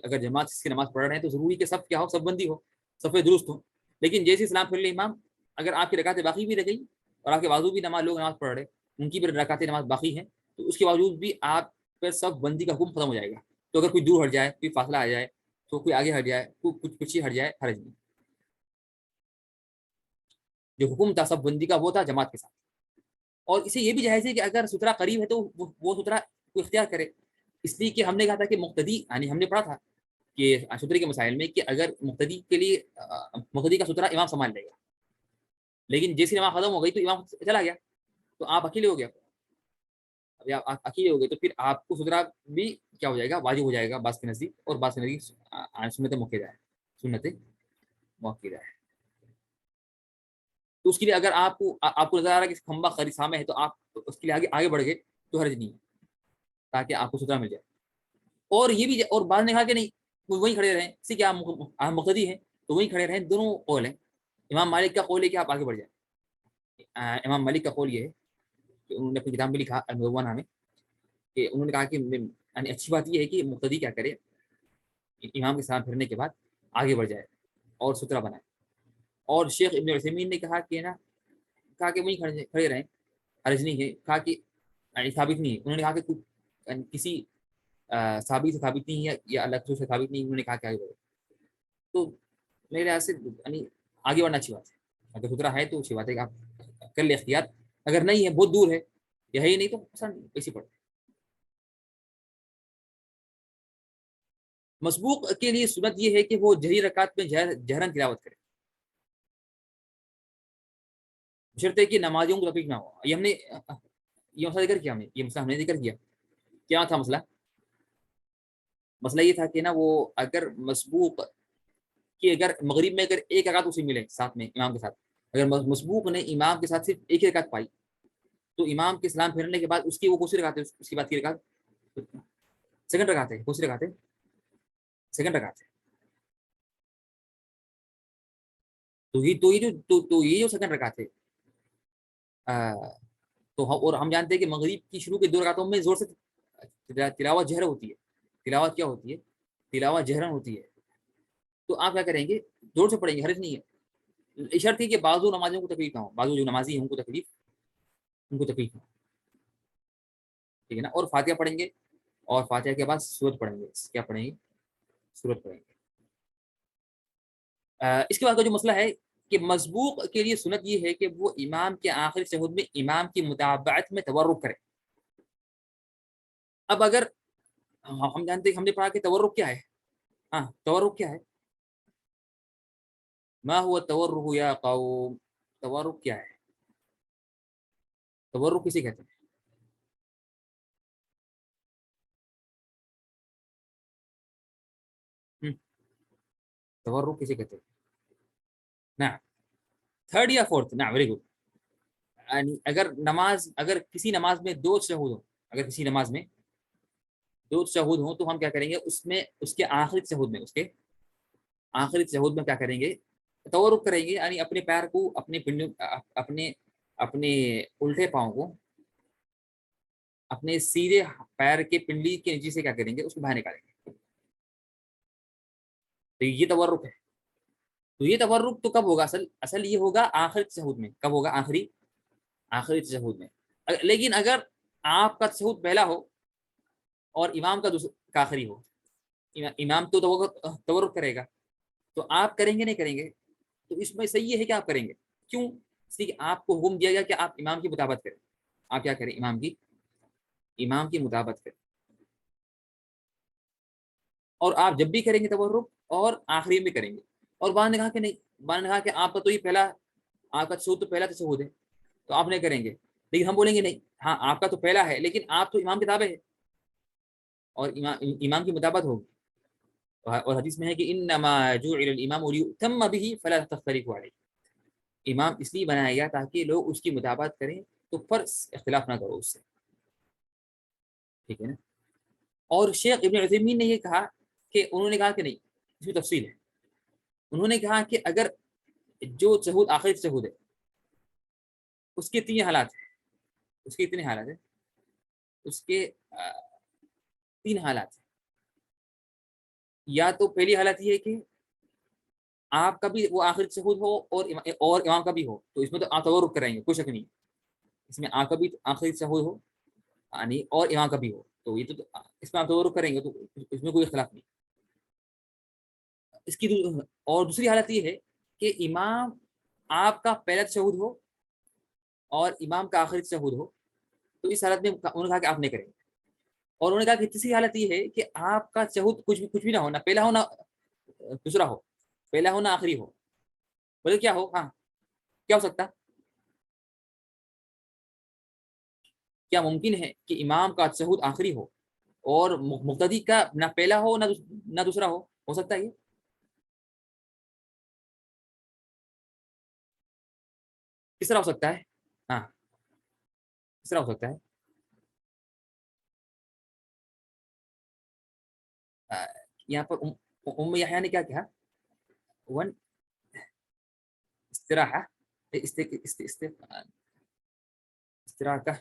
اگر جماعت کی نماز پڑھ رہے ہیں تو ضروری کہ صف کیا ہو، صف بندی ہو، صفیں درست ہو. لیکن جیسے اسلام پھر لے امام، اگر آپ کی رکعتیں باقی بھی رہ گئی اور آپ کے بازو بھی لوگ نماز پڑھ رہے، ان کی بھی رکعتیں نماز باقی ہیں، تو اس کے باوجود بھی آپ پر صف بندی کا حکم ختم ہو جائے گا. تو اگر کوئی دور ہٹ جائے، کوئی فاصلہ آ جائے، تو کوئی آگے ہٹ جائے، کوئی کچھ ہٹ جائے، حرج نہیں. جو حکم تھا صف بندی کا وہ تھا جماعت کے ساتھ. اور اسے یہ بھی جائز ہے کہ اگر سترہ قریب ہے تو وہ سترہ کو اختیار کرے، اس لیے کہ ہم نے کہا تھا کہ مقتدی، یعنی ہم نے پڑھا تھا کہ سترے کے مسائل میں کہ اگر مقتدی کے لیے مقتدی کا سترہ امام سنبھال لے گا، لیکن جیسی نماز ختم ہو گئی تو امام چلا گیا تو آپ اکیلے ہو گیا. اب آپ اکیلے ہو گئے تو پھر آپ کو سترہ بھی کیا ہو جائے گا، واجب ہو جائے گا بعض کے نزدیک، اور بعض کے نزدیک سنت مؤکدہ ہے، سنت مؤکدہ ہے. تو اس کے لیے اگر آپ کو نظر آ رہا ہے کہ کھمبا سامنے ہے تو آپ اس کے لیے آگے بڑھ گئے تو حرج نہیں ہے، تاکہ آپ کو سترہ مل جائے. اور یہ بھی، اور بعض نے کہا کہ نہیں وہیں کھڑے رہیں، اسی کہ آپ مقتدی ہیں تو وہیں کھڑے رہیں. دونوں قول ہیں. امام مالک کا قول ہے کہ آپ آگے بڑھ جائیں. امام مالک کا قول یہ ہے کہ انہوں نے اپنی کتاب میں لکھا المدونہ میں کہ انہوں نے کہا کہ یعنی اچھی بات یہ ہے کہ مقتدی کیا کرے، امام کے ساتھ پھرنے کے بعد آگے بڑھ جائے اور سترہ بنائے. اور شیخ ابن عثیمین نے کہا کہ وہیں کھڑے رہیں، حرج نہیں ہے. کہا کہ ثابت نہیں ہے، انہوں نے کہا کہ کسی صحابی سے ثابت نہیں ہے یا اللہ سے ثابت نہیں، انہوں نے کہا کہ آگے بڑھو. تو میرے خیال سے یعنی آگے بڑھنا اچھی بات ہے. اگر سترہ ہے تو اچھی بات ہے کہ آپ کر لیں اختیار. اگر نہیں ہے، بہت دور ہے یا ہے ہی نہیں، تو پسند ایسی پڑھے. مسبوق کے لیے سنت یہ ہے کہ وہ جہری رکعت میں جہرن تلاوت کرے، بشرطے کہ نمازیوں کو تکلیف نہ ہو. یہ ہم نے یہ مسئلہ ذکر کیا، ہم نے ذکر کیا. کیا تھا مسئلہ؟ مسئلہ یہ تھا کہ وہ اگر مسبوق کہ اگر مغرب میں اگر ایک رکعت اسے ملے ساتھ میں امام کے ساتھ، اگر مسبوق نے امام کے ساتھ صرف ایک ہی رکعت پائی، تو امام کے سلام پھیرنے کے بعد اس کی وہ کون سی رکعت ہے؟ اس کی بات کی رکعت سیکنڈ رکعت ہے. کون سی رکعت ہے؟ سیکنڈ رکعت ہے. تو یہ جو سیکنڈ رکعت ہے، تو اور ہم جانتے ہیں کہ مغرب کی شروع کے دو رکعتوں میں زور سے تلاوت جہر ہوتی ہے. تلاوت کیا ہوتی ہے؟ تلاوت جہرن ہوتی ہے. تو آپ کیا کریں گے؟ زور سے پڑھیں گے، حرج نہیں ہے. شرط ہے کہ بعضو نمازیوں کو تکلیف نہ ہو، بعضو جو نمازی ہیں ان کو تکلیف نہ ہو. ٹھیک ہے نا. اور فاتحہ پڑھیں گے، اور فاتحہ کے بعد سورت پڑھیں گے. کیا پڑھیں گے؟ سورت پڑھیں گے. اس کے بعد کا جو مسئلہ ہے کہ مسبوق کے لیے سنت یہ ہے کہ وہ امام کے آخری تشہد میں امام کی متابعت میں تورک کرے. اب اگر ہم جانتے ہیں، ہم نے پڑھا کہ تورک کیا ہے. ہاں، تورک کیا ہے؟ ما هو التورک یا قوم؟ تورک کیا ہے؟ تورک کسے کہتے ہیں؟ تورک کسے کہتے ہیں؟ نعم، تھرڈ یا فورتھ. نعم، ویری گڈ. یعنی اگر کسی نماز میں دو تشہد ہوں، اگر کسی نماز میں دو تشہد ہوں تو ہم کیا کریں گے؟ اس کے آخری تشہد میں کیا کریں گے؟ تورک کریں گے. یعنی اپنے پیر کو اپنے الٹے پاؤں کو اپنے سیدھے پیر کے پنڈلی کے نیچے سے کیا کریں گے؟ اس کو باہر نکالیں گے. تو یہ تورک ہے. تو یہ تورک تو کب ہوگا؟ اصل یہ ہوگا آخری تشہد میں. کب ہوگا؟ آخری تشہد میں. لیکن اگر آپ کا تشہد پہلا ہو اور امام کا آخری ہو، امام تو تورک کرے گا، تو آپ کریں گے نہیں کریں گے؟ تو اس میں صحیح ہے کہ آپ کریں گے. کیوں؟ اس لیے کہ آپ کو حکم دیا گیا کہ آپ امام کی مطابقت کریں. آپ کیا کریں؟ امام کی مطابقت کریں. اور آپ جب بھی کریں گے تورک، اور آخری میں کریں گے. اور بعد نے کہا کہ نہیں، بعد نے کہا کہ آپ کا تو یہ پہلا، آپ کا تشہد تو پہلا تشہد ہے تو آپ نہیں کریں گے. لیکن ہم بولیں گے نہیں، ہاں آپ کا تو پہلا ہے لیکن آپ تو امام کے تابع ہے اور امام کی مطابقت ہوگی. اور حدیث میں ہے کہ انما جعل الامام لیؤتم به فلا تختلفوا علیہ. امام اس لیے بنایا گیا تاکہ لوگ اس کی مطابقت کریں، تو فرض اختلاف نہ کرو اس سے. ٹھیک ہے نا. اور شیخ ابن عثیمین نے یہ کہا کہ انہوں نے کہا کہ نہیں، اس میں تفصیل ہے. انہوں نے کہا کہ اگر جو تشہد آخری تشہد ہے اس کے تین حالات ہیں. اس کے اتنے حالات ہیں، اس کے 3 حالات ہیں. یا تو پہلی حالت یہ ہے کہ آپ کا بھی وہ آخری تشہد ہو اور امام کا بھی ہو، تو اس میں تو آپ تورک کریں گے، کوئی شک نہیں. اس میں آپ کا بھی آخری تشہد ہو یعنی اور امام کا بھی ہو، تو یہ تو اس میں آپ تورک کریں گے، تو اس میں کوئی اختلاف نہیں. اس کی اور دوسری حالت یہ ہے کہ امام آپ کا پہلا تشہد ہو اور امام کا آخری تشہد ہو، تو اس حالت میں انہوں نے کہا کہ آپ نہیں کریں گے. اور انہوں نے کہا کہ تیسری حالت یہ ہے کہ آپ کا تشہد کچھ بھی نہ ہو، نہ پہلا ہو نہ دوسرا ہو، پہلا ہو نہ آخری ہو. بولے کیا ہو؟ ہاں کیا ہو سکتا؟ کیا ممکن ہے کہ امام کا تشہد آخری ہو اور مقتدی کا نہ پہلا ہو نہ دوسرا ہو سکتا ہے یہ؟ کس طرح ہو سکتا ہے؟ ہاں کس طرح ہو سکتا ہے؟ یہاں پر ام یحییٰ نے کیا کہا؟ ون استراحہ استراحہ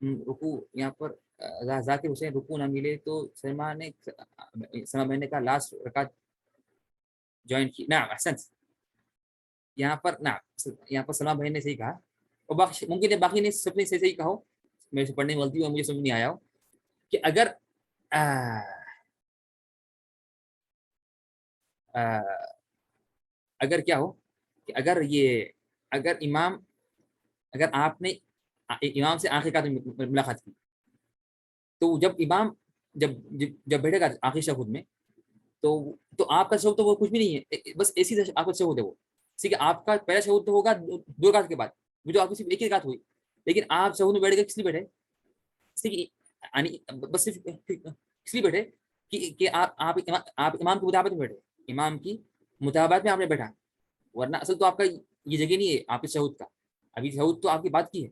رکوع. یہاں پر ذاکر حسین رکوع نہ ملے تو سلمہ بہن نے کہا لاسٹ رکعت جوائن کی. نعم احسنت. یہاں پر نعم یہاں پر سلمہ بہن نے صحیح کہا، اور باقی ممکن ہے باقی نے سب نے صحیح کہا ہو، میرے سے پڑھنے میں غلطی ہو، مجھے سمجھ نہیں آیا ہو کہ اگر اگر کیا ہو کہ اگر آپ نے امام سے آخری کا ملاقات کی، تو جب امام جب بیٹھے گا آخری تشہد میں، تو آپ کا تشہد تو وہ کچھ بھی نہیں ہے، بس ایسی آپ کا تشہد ہے وہ. ٹھیک ہے، آپ کا پہلا تشہد تو ہوگا 2 رکعت کے بعد، وہ جو آپ کی صرف ایک ہی رکعت ہوئی، لیکن آپ تشہد میں بیٹھ گئے. کس لیے بیٹھے؟ یعنی بس صرف اس لیے بیٹھے کہ آپ امام کی مطابقت میں بیٹھے، امام کی مطابقت میں آپ نے بیٹھا، ورنہ اصل تو آپ کا یہ جگہ نہیں ہے آپ کے تشہد کا. ابھی تشہد تو آپ کی بات کی ہے،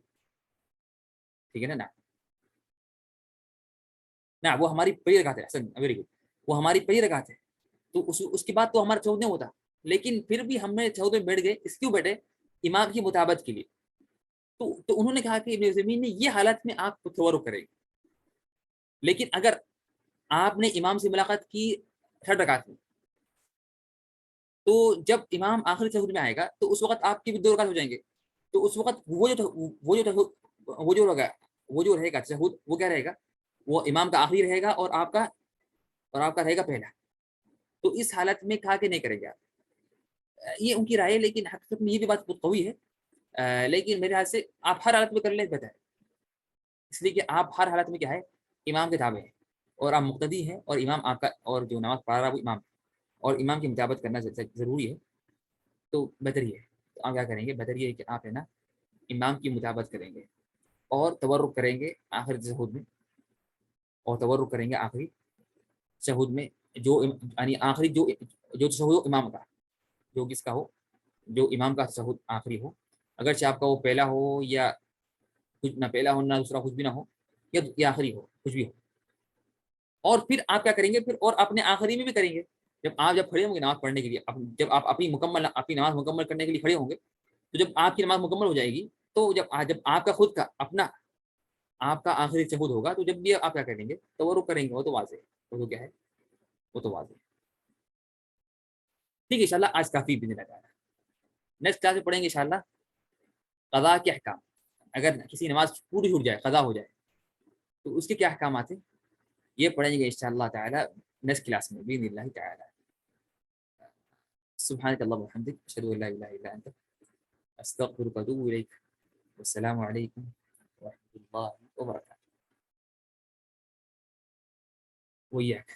ٹھیک ہے نا. نہ وہ ہماری پہلی رکعت ہے. Very good. وہ ہماری پہلی رکعت ہے، تو اس کے بعد تو ہمارا تشہد نہیں ہوتا، لیکن پھر بھی ہم نے تشہد میں بیٹھ گئے. اس کیوں بیٹھے؟ امام کی مطابقت کے لیے. تو انہوں نے کہا کہ ابن عثیمین نے یہ حالت میں آپ کو تورک کرے گی. لیکن اگر آپ نے امام سے ملاقات کی 3rd رکعت میں، تو جب امام آخری تشہد میں آئے گا تو اس وقت آپ کی بھی 2 رکعت ہو جائیں گے. تو اس وقت وہ جو رہے گا تشہد، وہ کیا رہے گا؟ وہ امام کا آخری رہے گا اور آپ کا رہے گا پہلا. تو اس حالت میں کہا کہ نہیں کرے گا. یہ ان کی رائے ہے، لیکن حقیقت میں یہ بھی بات بہت قوی ہے. لیکن میرے خیال سے آپ ہر حالت میں کر لیں بہتر ہے، اس لیے کہ آپ ہر حالت میں کیا ہے؟ امام کے تابع ہیں، اور آپ مقتدی ہیں، اور امام آپ کا اور جو نماز پڑھ رہا ہے وہ امام، اور امام کی مطابقت کرنا ضروری ہے. تو بہتر یہ ہے، تو آپ کیا کریں گے؟ بہتر یہ ہے کہ آپ ہے نا امام کی مطابقت کریں گے، اور تورک کریں گے آخری تشہد میں، اور تورک کریں گے آخری تشہد میں، جو یعنی آخری جو تشہد ہو امام کا، جو کس کا ہو؟ جو امام کا تشہد آخری ہو، اگرچہ آپ کا وہ پہلا ہو یا کچھ نہ پہلا ہو نہ دوسرا کچھ بھی نہ ہو، یا آخری ہو، کچھ بھی ہو. اور پھر آپ کیا کریں گے؟ پھر اور اپنے آخری میں بھی کریں گے. جب کھڑے ہوں گے نماز پڑھنے کے لیے، جب آپ اپنی نماز مکمل کرنے کے لیے کھڑے ہوں گے، تو جب آپ کی نماز مکمل ہو جائے گی، تو جب آپ کا خود کا اپنا آپ کا آخری تشہد ہوگا، تو جب بھی آپ کیا کریں گے؟ تو وہ رک کریں گے. وہ تو واضح ہے، وہ تو کیا ہے؟ وہ تو واضح ہے. ٹھیک ہے، انشاءاللہ آج کافی بھی نہیں لگا. نیکسٹ کلاس میں پڑھیں گے انشاءاللہ قضاء کے احکام. اگر کسی نماز پوری چھوٹ جائے، قضا ہو جائے، تو اس کے کیا احکامات ہیں، یہ پڑھیں گے انشاءاللہ تعالی نیکسٹ کلاس میں باذن اللہ تعالی. سبحانك اللهم وبحمدك اشهد ان لا اله الا انت استغفرك واتوب اليك. والسلام عليكم ورحمه الله وبركاته. وإياك.